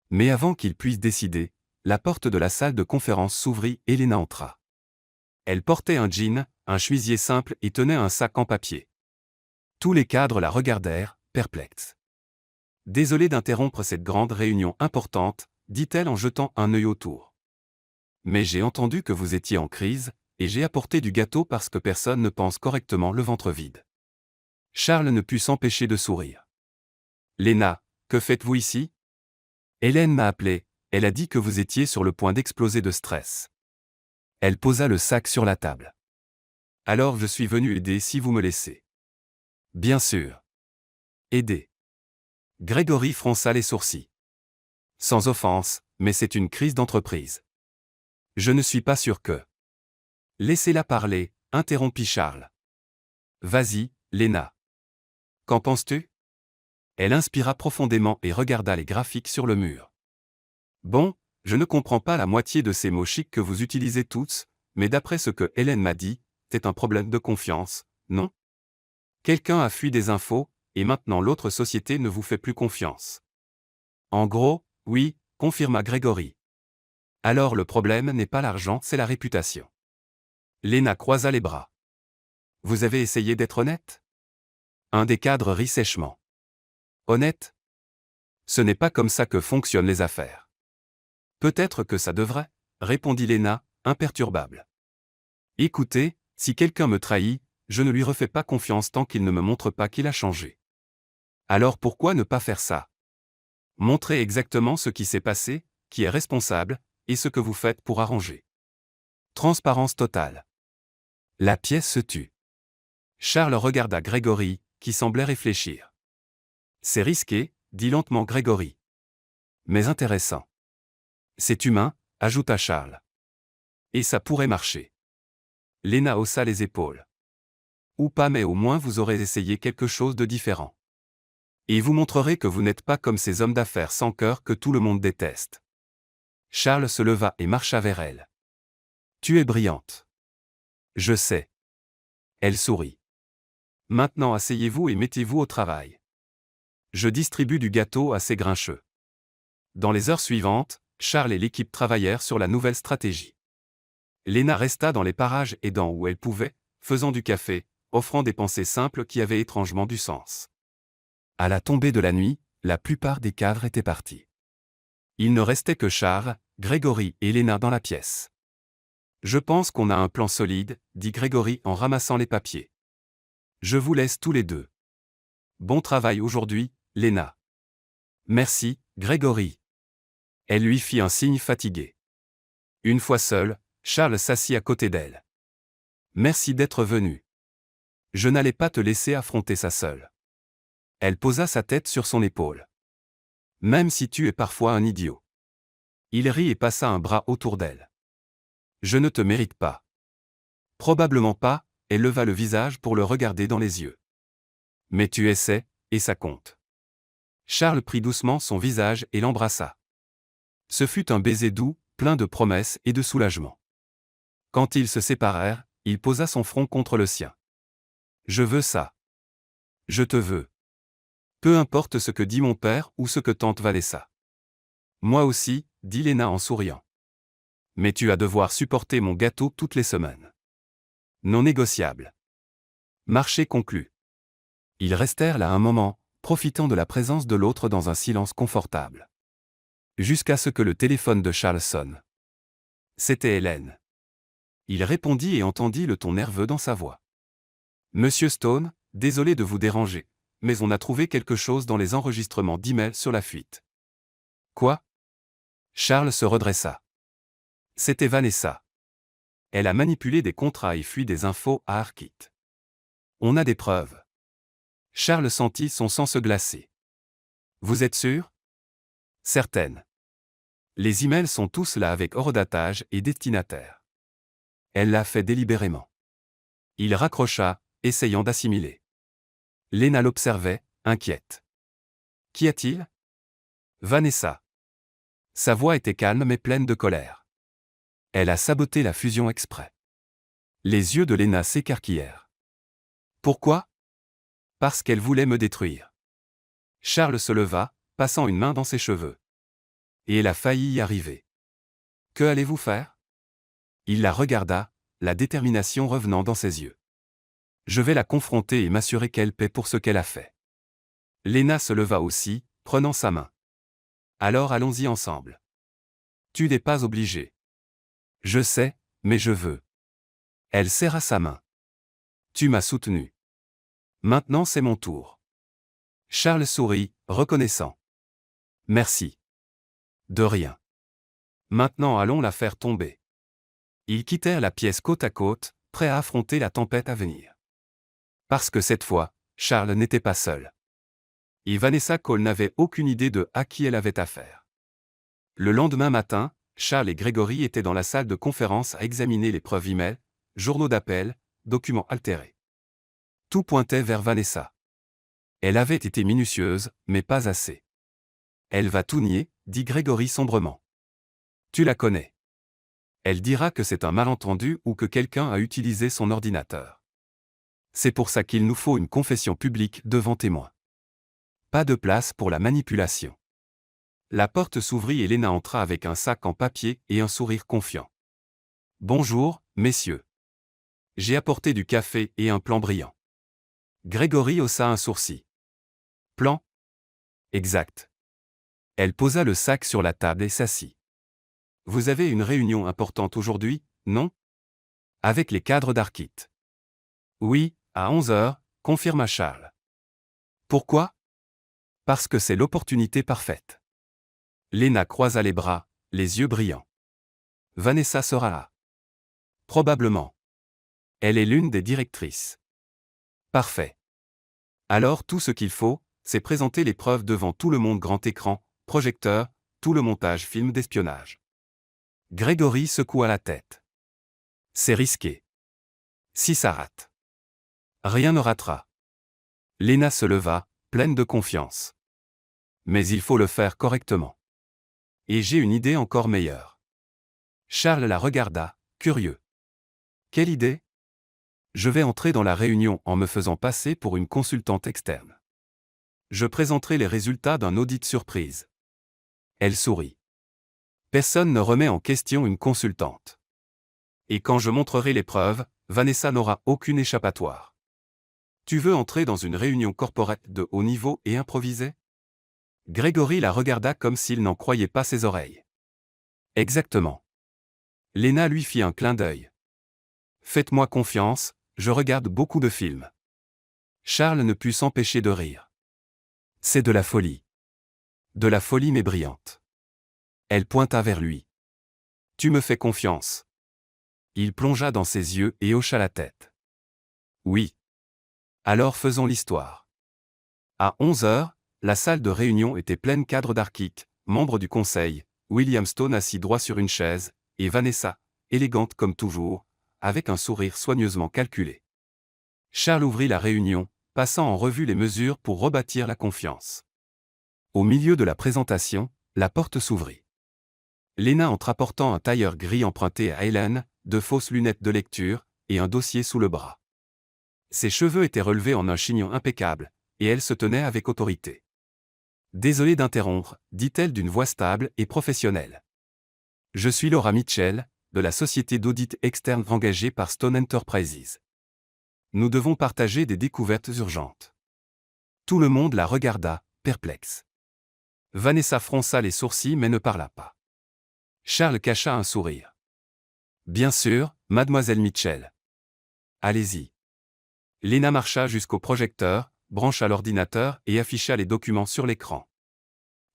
Mais avant qu'il puisse décider, la porte de la salle de conférence s'ouvrit et Lena entra. Elle portait un jean, un chemisier simple et tenait un sac en papier. Tous les cadres la regardèrent, perplexes. « Désolé d'interrompre cette grande réunion importante, dit-elle en jetant un œil autour. Mais j'ai entendu que vous étiez en crise, et j'ai apporté du gâteau parce que personne ne pense correctement le ventre vide. » Charles ne put s'empêcher de sourire. « Lena, que faites-vous ici? » Hélène m'a appelé, elle a dit que vous étiez sur le point d'exploser de stress. Elle posa le sac sur la table. « Alors je suis venu aider si vous me laissez. » Bien sûr. Aider. Gregory fronça les sourcils. Sans offense, mais c'est une crise d'entreprise. Je ne suis pas sûr que... Laissez-la parler, interrompit Charles. Vas-y, Lena. Qu'en penses-tu? Elle inspira profondément et regarda les graphiques sur le mur. Bon, je ne comprends pas la moitié de ces mots chics que vous utilisez tous, mais d'après ce que Hélène m'a dit, c'est un problème de confiance, non? Quelqu'un a fui des infos, et maintenant l'autre société ne vous fait plus confiance. En gros, oui, confirma Gregory. Alors le problème n'est pas l'argent, c'est la réputation. Lena croisa les bras. Vous avez essayé d'être honnête? Un des cadres rit sèchement. Honnête? Ce n'est pas comme ça que fonctionnent les affaires. Peut-être que ça devrait, répondit Lena, imperturbable. Écoutez, si quelqu'un me trahit, je ne lui refais pas confiance tant qu'il ne me montre pas qu'il a changé. Alors pourquoi ne pas faire ça? Montrez exactement ce qui s'est passé, qui est responsable, et ce que vous faites pour arranger. Transparence totale. La pièce se tut. Charles regarda Grégory, qui semblait réfléchir. C'est risqué, dit lentement Grégory. Mais intéressant. C'est humain, ajouta Charles. Et ça pourrait marcher. Léna haussa les épaules. Ou pas, mais au moins vous aurez essayé quelque chose de différent. Et vous montrerez que vous n'êtes pas comme ces hommes d'affaires sans cœur que tout le monde déteste. Charles se leva et marcha vers elle. Tu es brillante. Je sais. Elle sourit. Maintenant asseyez-vous et mettez-vous au travail. Je distribue du gâteau à ces grincheux. Dans les heures suivantes, Charles et l'équipe travaillèrent sur la nouvelle stratégie. Léna resta dans les parages aidant où elle pouvait, faisant du café, offrant des pensées simples qui avaient étrangement du sens. À la tombée de la nuit, la plupart des cadres étaient partis. Il ne restait que Charles, Grégory et Léna dans la pièce. Je pense qu'on a un plan solide, dit Grégory en ramassant les papiers. Je vous laisse tous les deux. Bon travail aujourd'hui, Léna. Merci, Grégory. Elle lui fit un signe fatigué. Une fois seul, Charles s'assit à côté d'elle. Merci d'être venu. Je n'allais pas te laisser affronter ça seule. Elle posa sa tête sur son épaule. Même si tu es parfois un idiot. Il rit et passa un bras autour d'elle. Je ne te mérite pas. Probablement pas, elle leva le visage pour le regarder dans les yeux. Mais tu essaies, et ça compte. Charles prit doucement son visage et l'embrassa. Ce fut un baiser doux, plein de promesses et de soulagement. Quand ils se séparèrent, il posa son front contre le sien. Je veux ça. Je te veux. Peu importe ce que dit mon père ou ce que tante Vanessa. Moi aussi, dit Léna en souriant. Mais tu vas devoir supporter mon gâteau toutes les semaines. Non négociable. Marché conclu. Ils restèrent là un moment, profitant de la présence de l'autre dans un silence confortable. Jusqu'à ce que le téléphone de Charles sonne. C'était Hélène. Il répondit et entendit le ton nerveux dans sa voix. Monsieur Stone, désolé de vous déranger, mais on a trouvé quelque chose dans les enregistrements d'emails sur la fuite. Quoi? Charles se redressa. C'était Vanessa. Elle a manipulé des contrats et fui des infos à Arkit. On a des preuves. Charles sentit son sang se glacer. Vous êtes sûr? Certaine. Les emails sont tous là avec horodatage et destinataire. Elle l'a fait délibérément. Il raccrocha, essayant d'assimiler. Léna l'observait, inquiète. Qu'y a-t-il? Vanessa. Sa voix était calme mais pleine de colère. Elle a saboté la fusion exprès. Les yeux de Léna s'écarquillèrent. Pourquoi? Parce qu'elle voulait me détruire. Charles se leva, passant une main dans ses cheveux. Et elle a failli y arriver. Que allez-vous faire? Il la regarda, la détermination revenant dans ses yeux. Je vais la confronter et m'assurer qu'elle paie pour ce qu'elle a fait. Léna se leva aussi, prenant sa main. Alors allons-y ensemble. Tu n'es pas obligé. Je sais, mais je veux. Elle serra sa main. Tu m'as soutenu. Maintenant c'est mon tour. Charles sourit, reconnaissant. Merci. De rien. Maintenant allons la faire tomber. Ils quittèrent la pièce côte à côte, prêts à affronter la tempête à venir. Parce que cette fois, Charles n'était pas seul. Et Vanessa Cole n'avait aucune idée de à qui elle avait affaire. Le lendemain matin, Charles et Grégory étaient dans la salle de conférence à examiner les preuves email, journaux d'appel, documents altérés. Tout pointait vers Vanessa. Elle avait été minutieuse, mais pas assez. Elle va tout nier, dit Grégory sombrement. Tu la connais. Elle dira que c'est un malentendu ou que quelqu'un a utilisé son ordinateur. C'est pour ça qu'il nous faut une confession publique devant témoins. Pas de place pour la manipulation. La porte s'ouvrit et Léna entra avec un sac en papier et un sourire confiant. Bonjour, messieurs. J'ai apporté du café et un plan brillant. Grégory haussa un sourcil. Plan? Exact. Elle posa le sac sur la table et s'assit. Vous avez une réunion importante aujourd'hui, non? Avec les cadres d'Arkit. Oui, à 11 heures, confirma Charles. Pourquoi? Parce que c'est l'opportunité parfaite. Léna croisa les bras, les yeux brillants. Vanessa sera là. Probablement. Elle est l'une des directrices. Parfait. Alors tout ce qu'il faut, c'est présenter l'épreuve devant tout le monde, grand écran, projecteur, tout le montage film d'espionnage. Grégory secoua la tête. C'est risqué. Si ça rate. Rien ne ratera. Léna se leva, pleine de confiance. Mais il faut le faire correctement. Et j'ai une idée encore meilleure. Charles la regarda, curieux. Quelle idée? Je vais entrer dans la réunion en me faisant passer pour une consultante externe. Je présenterai les résultats d'un audit surprise. Elle sourit. Personne ne remet en question une consultante. Et quand je montrerai les preuves, Vanessa n'aura aucune échappatoire. Tu veux entrer dans une réunion corporate de haut niveau et improviser? Grégory la regarda comme s'il n'en croyait pas ses oreilles. Exactement. Léna lui fit un clin d'œil. Faites-moi confiance, je regarde beaucoup de films. Charles ne put s'empêcher de rire. C'est de la folie. De la folie mais brillante. Elle pointa vers lui. Tu me fais confiance. Il plongea dans ses yeux et hocha la tête. Oui. Alors faisons l'histoire. À 11 heures, la salle de réunion était pleine cadres d'Arkit, membres du conseil, William Stone assis droit sur une chaise, et Vanessa, élégante comme toujours, avec un sourire soigneusement calculé. Charles ouvrit la réunion, passant en revue les mesures pour rebâtir la confiance. Au milieu de la présentation, la porte s'ouvrit. Léna entre apportant un tailleur gris emprunté à Hélène, de fausses lunettes de lecture, et un dossier sous le bras. Ses cheveux étaient relevés en un chignon impeccable, et elle se tenait avec autorité. Désolée d'interrompre, dit-elle d'une voix stable et professionnelle. Je suis Laura Mitchell, de la société d'audit externe engagée par Stone Enterprises. Nous devons partager des découvertes urgentes. Tout le monde la regarda, perplexe. Vanessa fronça les sourcils mais ne parla pas. Charles cacha un sourire. Bien sûr, mademoiselle Mitchell. Allez-y. Léna marcha jusqu'au projecteur, brancha l'ordinateur et afficha les documents sur l'écran.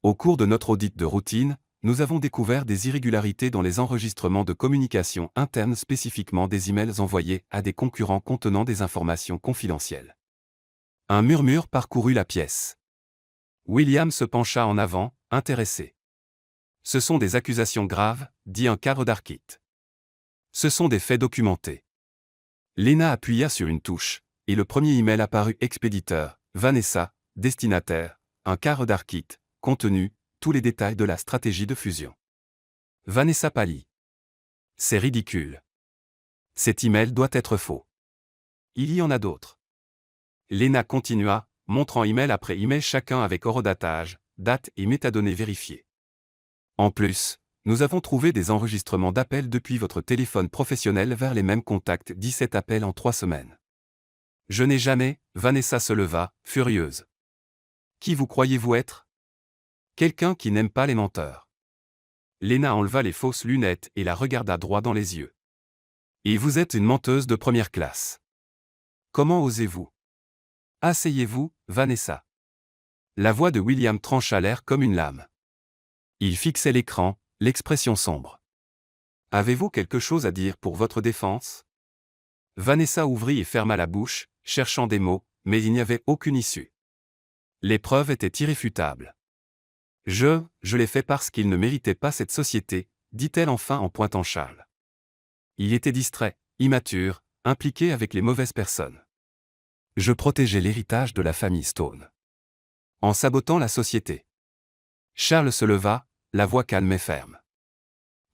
Au cours de notre audit de routine, nous avons découvert des irrégularités dans les enregistrements de communication interne, spécifiquement des emails envoyés à des concurrents contenant des informations confidentielles. Un murmure parcourut la pièce. William se pencha en avant, intéressé. Ce sont des accusations graves, dit un cadre d'Arkit. Ce sont des faits documentés. Léna appuya sur une touche, et le premier email apparut expéditeur, Vanessa, destinataire, un cadre d'Arkit, contenu, tous les détails de la stratégie de fusion. Vanessa pâlit. C'est ridicule. Cet email doit être faux. Il y en a d'autres. Léna continua, montrant email après email chacun avec horodatage, date et métadonnées vérifiées. En plus, nous avons trouvé des enregistrements d'appels depuis votre téléphone professionnel vers les mêmes contacts, 17 appels en 3 semaines. Je n'ai jamais, Vanessa se leva, furieuse. Qui vous croyez-vous être? Quelqu'un qui n'aime pas les menteurs. Léna enleva les fausses lunettes et la regarda droit dans les yeux. Et vous êtes une menteuse de première classe. Comment osez-vous? Asseyez-vous, Vanessa. La voix de William trancha l'air comme une lame. Il fixait l'écran, l'expression sombre. Avez-vous quelque chose à dire pour votre défense? Vanessa ouvrit et ferma la bouche, cherchant des mots, mais il n'y avait aucune issue. Les preuves étaient irréfutables. Je l'ai fait parce qu'il ne méritait pas cette société, dit-elle enfin en pointant Charles. Il était distrait, immature, impliqué avec les mauvaises personnes. Je protégeais l'héritage de la famille Stone. En sabotant la société. Charles se leva, la voix calme et ferme.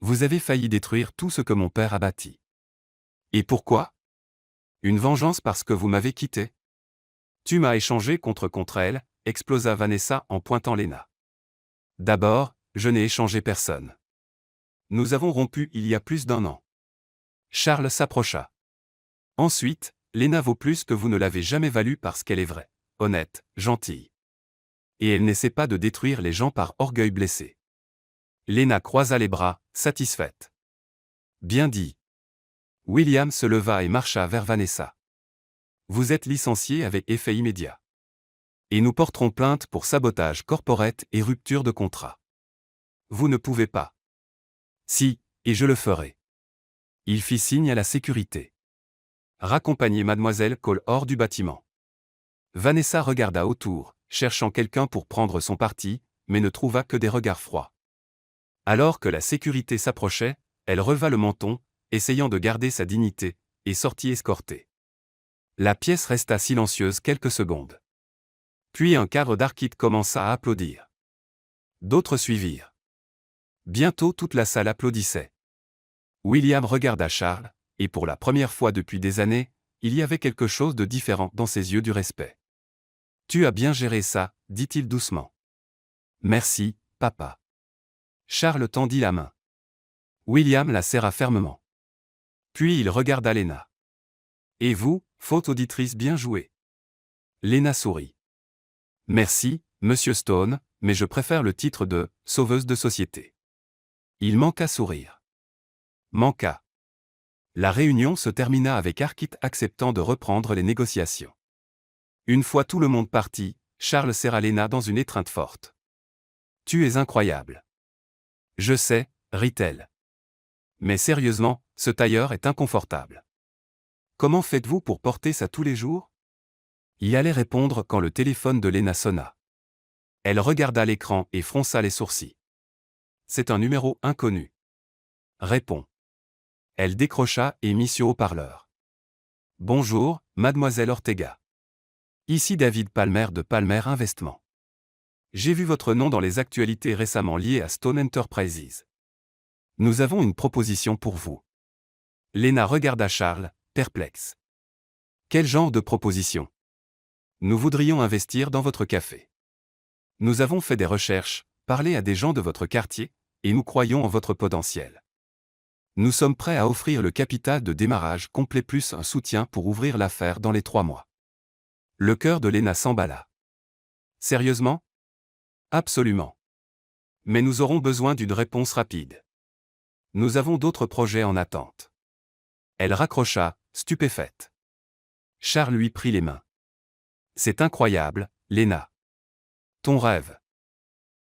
Vous avez failli détruire tout ce que mon père a bâti. Et pourquoi? Une vengeance parce que vous m'avez quitté? Tu m'as échangé contre elle, explosa Vanessa en pointant Léna. D'abord, je n'ai échangé personne. Nous avons rompu il y a plus d'1 an. Charles s'approcha. Ensuite, Léna vaut plus que vous ne l'avez jamais value parce qu'elle est vraie, honnête, gentille. Et elle n'essaie pas de détruire les gens par orgueil blessé. Léna croisa les bras, satisfaite. Bien dit. William se leva et marcha vers Vanessa. Vous êtes licencié avec effet immédiat. Et nous porterons plainte pour sabotage corporate et rupture de contrat. Vous ne pouvez pas. Si, et je le ferai. Il fit signe à la sécurité. Raccompagnez Mademoiselle Cole hors du bâtiment. Vanessa regarda autour, cherchant quelqu'un pour prendre son parti, mais ne trouva que des regards froids. Alors que la sécurité s'approchait, elle releva le menton, essayant de garder sa dignité, et sortit escortée. La pièce resta silencieuse quelques secondes. Puis un cadre d'Arquite commença à applaudir. D'autres suivirent. Bientôt toute la salle applaudissait. William regarda Charles, et pour la première fois depuis des années, il y avait quelque chose de différent dans ses yeux du respect. « Tu as bien géré ça », dit-il doucement. « Merci, papa. » Charles tendit la main. William la serra fermement. Puis il regarda Lena. « Et vous, faute auditrice bien jouée ?» Lena sourit. « Merci, monsieur Stone, mais je préfère le titre de « sauveuse de société ». Il manqua sourire. Manqua. La réunion se termina avec Arquite acceptant de reprendre les négociations. Une fois tout le monde parti, Charles serra Lena dans une étreinte forte. « Tu es incroyable. »« Je sais, » rit-elle. « Mais sérieusement, ce tailleur est inconfortable. Comment faites-vous pour porter ça tous les jours ?» Il allait répondre quand le téléphone de Lena sonna. Elle regarda l'écran et fronça les sourcils. C'est un numéro inconnu. Réponds. Elle décrocha et mit sur haut-parleur. Bonjour, mademoiselle Ortega. Ici David Palmer de Palmer Investment. J'ai vu votre nom dans les actualités récemment liées à Stone Enterprises. Nous avons une proposition pour vous. Lena regarda Charles, perplexe. Quel genre de proposition ? Nous voudrions investir dans votre café. Nous avons fait des recherches, parlé à des gens de votre quartier, et nous croyons en votre potentiel. Nous sommes prêts à offrir le capital de démarrage complet plus un soutien pour ouvrir l'affaire dans les 3 mois. Le cœur de Lena s'emballa. Sérieusement ? Absolument. Mais nous aurons besoin d'une réponse rapide. Nous avons d'autres projets en attente. Elle raccrocha, stupéfaite. Charles lui prit les mains. C'est incroyable, Lena. Ton rêve.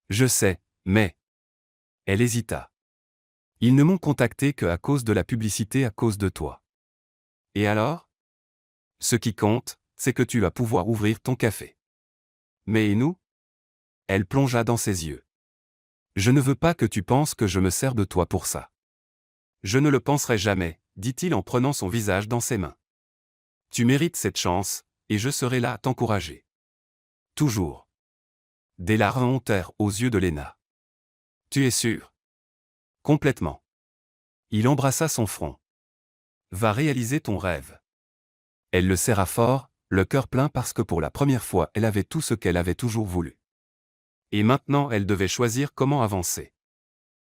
Je sais, mais... Elle hésita. Ils ne m'ont contacté que à cause de la publicité à cause de toi. Et alors ? Ce qui compte, c'est que tu vas pouvoir ouvrir ton café. Mais et nous ? Elle plongea dans ses yeux. Je ne veux pas que tu penses que je me sers de toi pour ça. Je ne le penserai jamais, dit-il en prenant son visage dans ses mains. Tu mérites cette chance, et je serai là à t'encourager. Toujours. Des larmes montèrent aux yeux de Lena. Tu es sûr ? Complètement. Il embrassa son front. Va réaliser ton rêve. Elle le serra fort, le cœur plein parce que pour la première fois elle avait tout ce qu'elle avait toujours voulu. Et maintenant elle devait choisir comment avancer.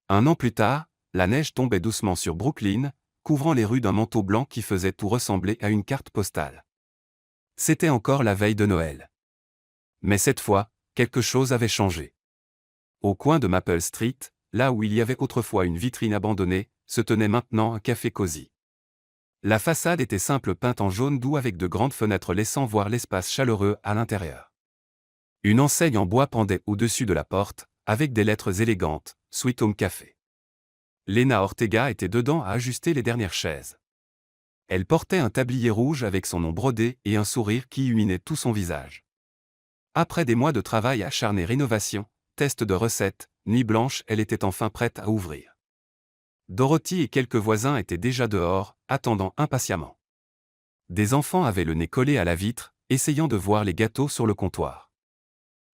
1 an plus tard, la neige tombait doucement sur Brooklyn, couvrant les rues d'un manteau blanc qui faisait tout ressembler à une carte postale. C'était encore la veille de Noël. Mais cette fois, quelque chose avait changé. Au coin de Maple Street, là où il y avait autrefois une vitrine abandonnée, se tenait maintenant un café cosy. La façade était simple peinte en jaune doux avec de grandes fenêtres laissant voir l'espace chaleureux à l'intérieur. Une enseigne en bois pendait au-dessus de la porte, avec des lettres élégantes, Sweet Home Café. Lena Ortega était dedans à ajuster les dernières chaises. Elle portait un tablier rouge avec son nom brodé et un sourire qui illuminait tout son visage. Après des mois de travail acharné rénovation, test de recettes, nuit blanche, elle était enfin prête à ouvrir. Dorothy et quelques voisins étaient déjà dehors, attendant impatiemment. Des enfants avaient le nez collé à la vitre, essayant de voir les gâteaux sur le comptoir.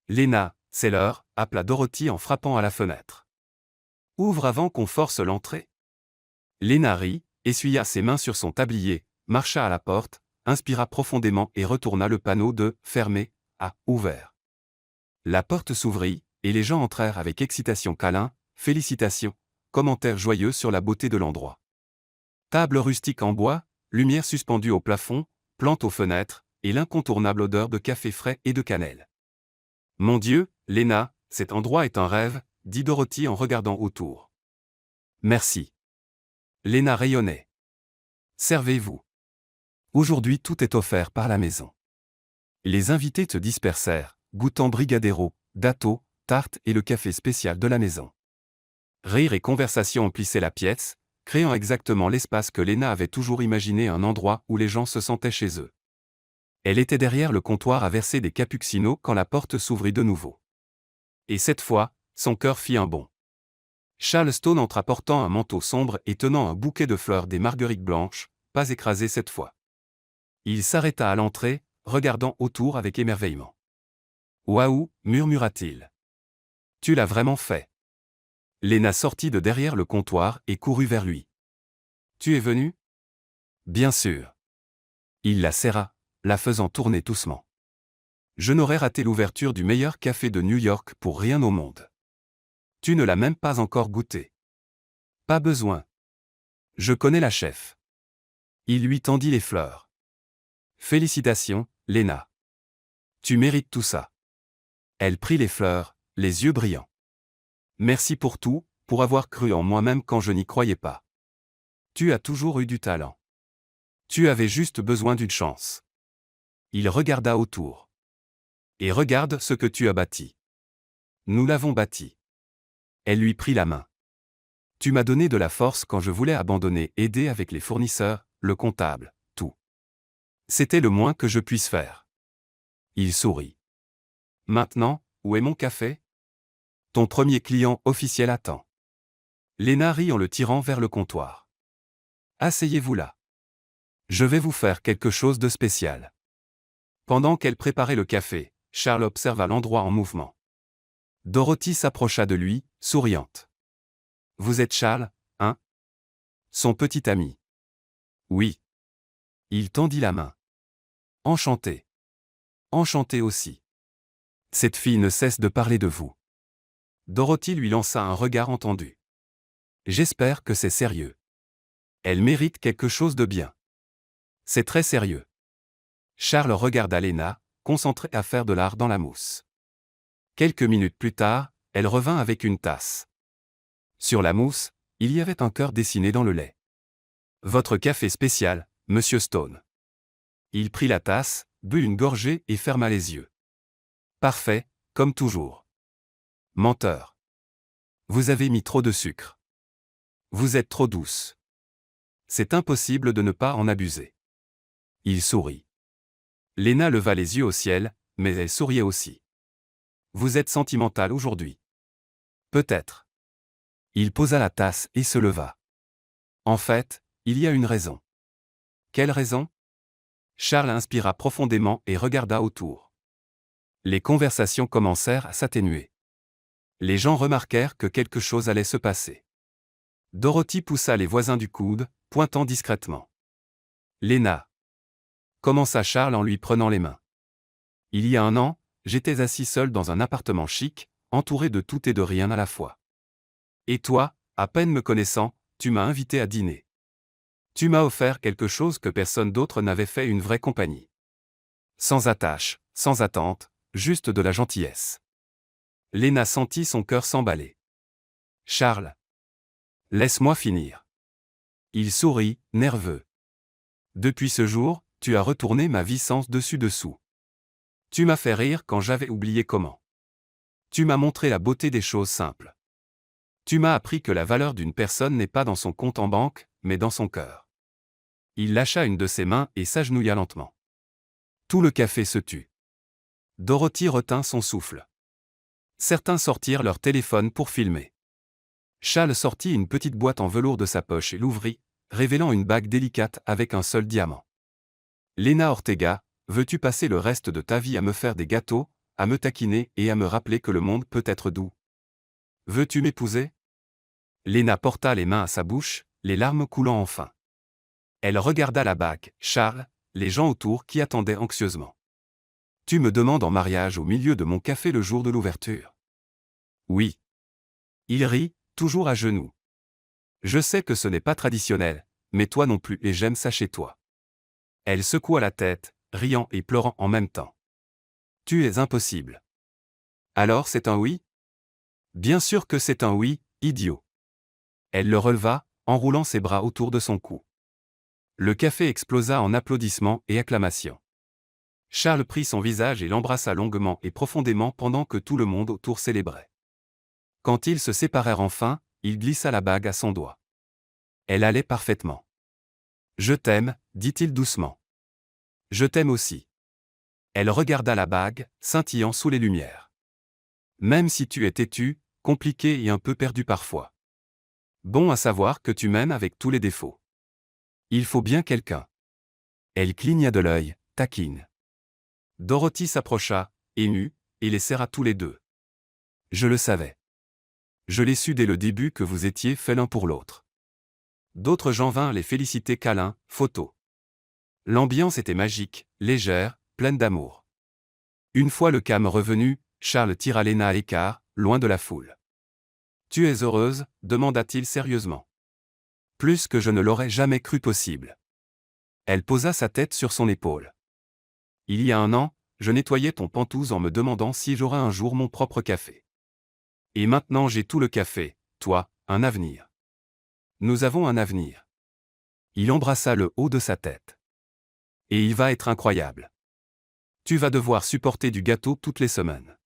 Lena, c'est l'heure, appela Dorothy en frappant à la fenêtre. Ouvre avant qu'on force l'entrée. Lena rit, essuya ses mains sur son tablier, marcha à la porte, inspira profondément et retourna le panneau de « Fermé » à « Ouvert ». La porte s'ouvrit, et les gens entrèrent avec excitation. Câlins, félicitations, commentaires joyeux sur la beauté de l'endroit. Table rustique en bois, lumière suspendue au plafond, plantes aux fenêtres, et l'incontournable odeur de café frais et de cannelle. Mon Dieu, Lena, cet endroit est un rêve, dit Dorothy en regardant autour. Merci. Lena rayonnait. Servez-vous. Aujourd'hui tout est offert par la maison. Les invités se dispersèrent, goûtant Brigadero, Datto, tarte et le café spécial de la maison. Rire et conversation emplissaient la pièce, créant exactement l'espace que Léna avait toujours imaginé, un endroit où les gens se sentaient chez eux. Elle était derrière le comptoir à verser des cappuccinos quand la porte s'ouvrit de nouveau. Et cette fois, son cœur fit un bond. Charles Stone entra portant un manteau sombre et tenant un bouquet de fleurs des marguerites blanches, pas écrasées cette fois. Il s'arrêta à l'entrée, regardant autour avec émerveillement. « Waouh » murmura-t-il. « Tu l'as vraiment fait ?» Léna sortit de derrière le comptoir et courut vers lui. « Tu es venu ?»« Bien sûr. » Il la serra, la faisant tourner doucement. « Je n'aurais raté l'ouverture du meilleur café de New York pour rien au monde. Tu ne l'as même pas encore goûté. »« Pas besoin. Je connais la chef. » Il lui tendit les fleurs. « Félicitations, Léna. Tu mérites tout ça. » Elle prit les fleurs, les yeux brillants. « Merci pour tout, pour avoir cru en moi même quand je n'y croyais pas. Tu as toujours eu du talent. Tu avais juste besoin d'une chance. » Il regarda autour. « Et regarde ce que tu as bâti. Nous l'avons bâti. » Elle lui prit la main. « Tu m'as donné de la force quand je voulais abandonner, aider avec les fournisseurs, le comptable, tout. C'était le moins que je puisse faire. » Il sourit. « Maintenant, où est mon café ? Ton premier client officiel attend. » Léna rit en le tirant vers le comptoir. « Asseyez-vous là. Je vais vous faire quelque chose de spécial. » Pendant qu'elle préparait le café, Charles observa l'endroit en mouvement. Dorothy s'approcha de lui, souriante. « Vous êtes Charles, hein ? Son petit ami. »« Oui. » Il tendit la main. « Enchanté. »« Enchanté aussi. Cette fille ne cesse de parler de vous. » Dorothy lui lança un regard entendu. « J'espère que c'est sérieux. Elle mérite quelque chose de bien. » « C'est très sérieux. » Charles regarda Léna, concentrée à faire de l'art dans la mousse. Quelques minutes plus tard, elle revint avec une tasse. Sur la mousse, il y avait un cœur dessiné dans le lait. « Votre café spécial, Monsieur Stone. » Il prit la tasse, but une gorgée et ferma les yeux. « Parfait, comme toujours. » « Menteur. Vous avez mis trop de sucre. Vous êtes trop douce. C'est impossible de ne pas en abuser. » Il sourit. Léna leva les yeux au ciel, mais elle souriait aussi. « Vous êtes sentimentale aujourd'hui. » « Peut-être. » Il posa la tasse et se leva. « En fait, il y a une raison. » « Quelle raison ?» Charles inspira profondément et regarda autour. Les conversations commencèrent à s'atténuer. Les gens remarquèrent que quelque chose allait se passer. Dorothy poussa les voisins du coude, pointant discrètement. « Léna » commença Charles en lui prenant les mains. « Il y a un an, j'étais assis seul dans un appartement chic, entouré de tout et de rien à la fois. Et toi, à peine me connaissant, tu m'as invité à dîner. Tu m'as offert quelque chose que personne d'autre n'avait fait, une vraie compagnie. Sans attache, sans attente, juste de la gentillesse. » Léna sentit son cœur s'emballer. « Charles. Laisse-moi finir. » Il sourit, nerveux. « Depuis ce jour, tu as retourné ma vie sens dessus dessous. Tu m'as fait rire quand j'avais oublié comment. Tu m'as montré la beauté des choses simples. Tu m'as appris que la valeur d'une personne n'est pas dans son compte en banque, mais dans son cœur. » Il lâcha une de ses mains et s'agenouilla lentement. Tout le café se tut. Dorothy retint son souffle. Certains sortirent leur téléphone pour filmer. Charles sortit une petite boîte en velours de sa poche et l'ouvrit, révélant une bague délicate avec un seul diamant. « Léna Ortega, veux-tu passer le reste de ta vie à me faire des gâteaux, à me taquiner et à me rappeler que le monde peut être doux? Veux-tu m'épouser ?» Léna porta les mains à sa bouche, les larmes coulant enfin. Elle regarda la bague, Charles, les gens autour qui attendaient anxieusement. « Tu me demandes en mariage au milieu de mon café le jour de l'ouverture? » Oui. Il rit, toujours à genoux. « Je sais que ce n'est pas traditionnel, mais toi non plus et j'aime ça chez toi. » Elle secoua la tête, riant et pleurant en même temps. « Tu es impossible. » Alors c'est un oui ? Bien sûr que c'est un oui, idiot. Elle le releva, enroulant ses bras autour de son cou. Le café explosa en applaudissements et acclamations. Charles prit son visage et l'embrassa longuement et profondément pendant que tout le monde autour célébrait. Quand ils se séparèrent enfin, il glissa la bague à son doigt. Elle allait parfaitement. « Je t'aime, dit-il doucement. Je t'aime aussi. » Elle regarda la bague, scintillant sous les lumières. Même si tu es têtu, compliqué et un peu perdu parfois. Bon à savoir que tu m'aimes avec tous les défauts. Il faut bien quelqu'un. Elle cligna de l'œil, taquine. Dorothy s'approcha, émue, et les serra tous les deux. Je le savais. Je l'ai su dès le début que vous étiez faits l'un pour l'autre. D'autres gens vinrent les féliciter câlins, photos. L'ambiance était magique, légère, pleine d'amour. Une fois le calme revenu, Charles tira Léna à l'écart, loin de la foule. « Tu es heureuse » demanda-t-il sérieusement. « Plus que je ne l'aurais jamais cru possible. » Elle posa sa tête sur son épaule. « Il y a 1 an, je nettoyais ton pantouse en me demandant si j'aurais un jour mon propre café. Et maintenant j'ai tout le café, toi, un avenir. Nous avons un avenir. » Il embrassa le haut de sa tête. « Et il va être incroyable. Tu vas devoir supporter du gâteau toutes les semaines.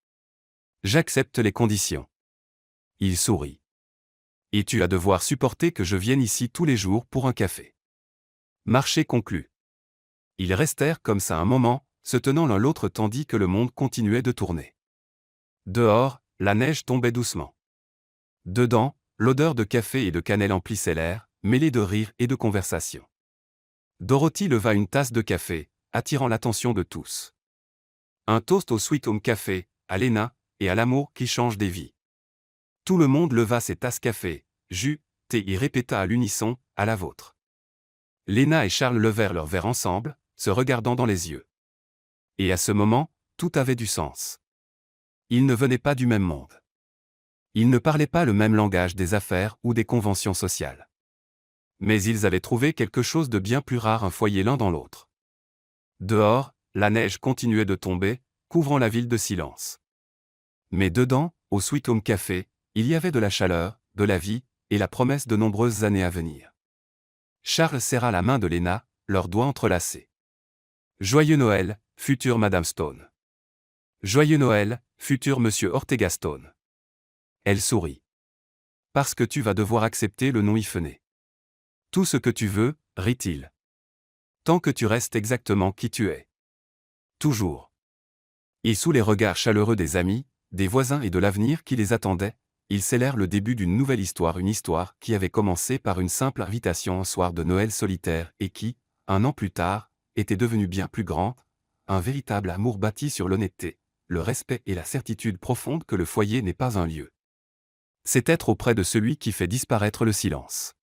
J'accepte les conditions. » Il sourit. « Et tu vas devoir supporter que je vienne ici tous les jours pour un café. » Marché conclu. Ils restèrent comme ça un moment, se tenant l'un l'autre tandis que le monde continuait de tourner. Dehors, la neige tombait doucement. Dedans, l'odeur de café et de cannelle emplissait l'air, mêlée de rires et de conversation. Dorothy leva une tasse de café, attirant l'attention de tous. Un toast au Sweet Home Café, à Léna, et à l'amour qui change des vies. Tout le monde leva ses tasses café, jus, thé et répéta à l'unisson, à la vôtre. Léna et Charles levèrent leurs verres ensemble, se regardant dans les yeux. Et à ce moment, tout avait du sens. Ils ne venaient pas du même monde. Ils ne parlaient pas le même langage des affaires ou des conventions sociales. Mais ils avaient trouvé quelque chose de bien plus rare, un foyer l'un dans l'autre. Dehors, la neige continuait de tomber, couvrant la ville de silence. Mais dedans, au Sweet Home Café, il y avait de la chaleur, de la vie, et la promesse de nombreuses années à venir. Charles serra la main de Léna, leurs doigts entrelacés. « Joyeux Noël, future Madame Stone. Joyeux Noël, futur Monsieur Ortega Stone. » Elle sourit. « Parce que tu vas devoir accepter le nom Ifené. Tout ce que tu veux, rit-il. Tant que tu restes exactement qui tu es. Toujours. » Et sous les regards chaleureux des amis, des voisins et de l'avenir qui les attendait, ils scellèrent le début d'une nouvelle histoire, une histoire qui avait commencé par une simple invitation un soir de Noël solitaire et qui, 1 an plus tard, était devenue bien plus grande, un véritable amour bâti sur l'honnêteté, le respect et la certitude profonde que le foyer n'est pas un lieu. C'est être auprès de celui qui fait disparaître le silence.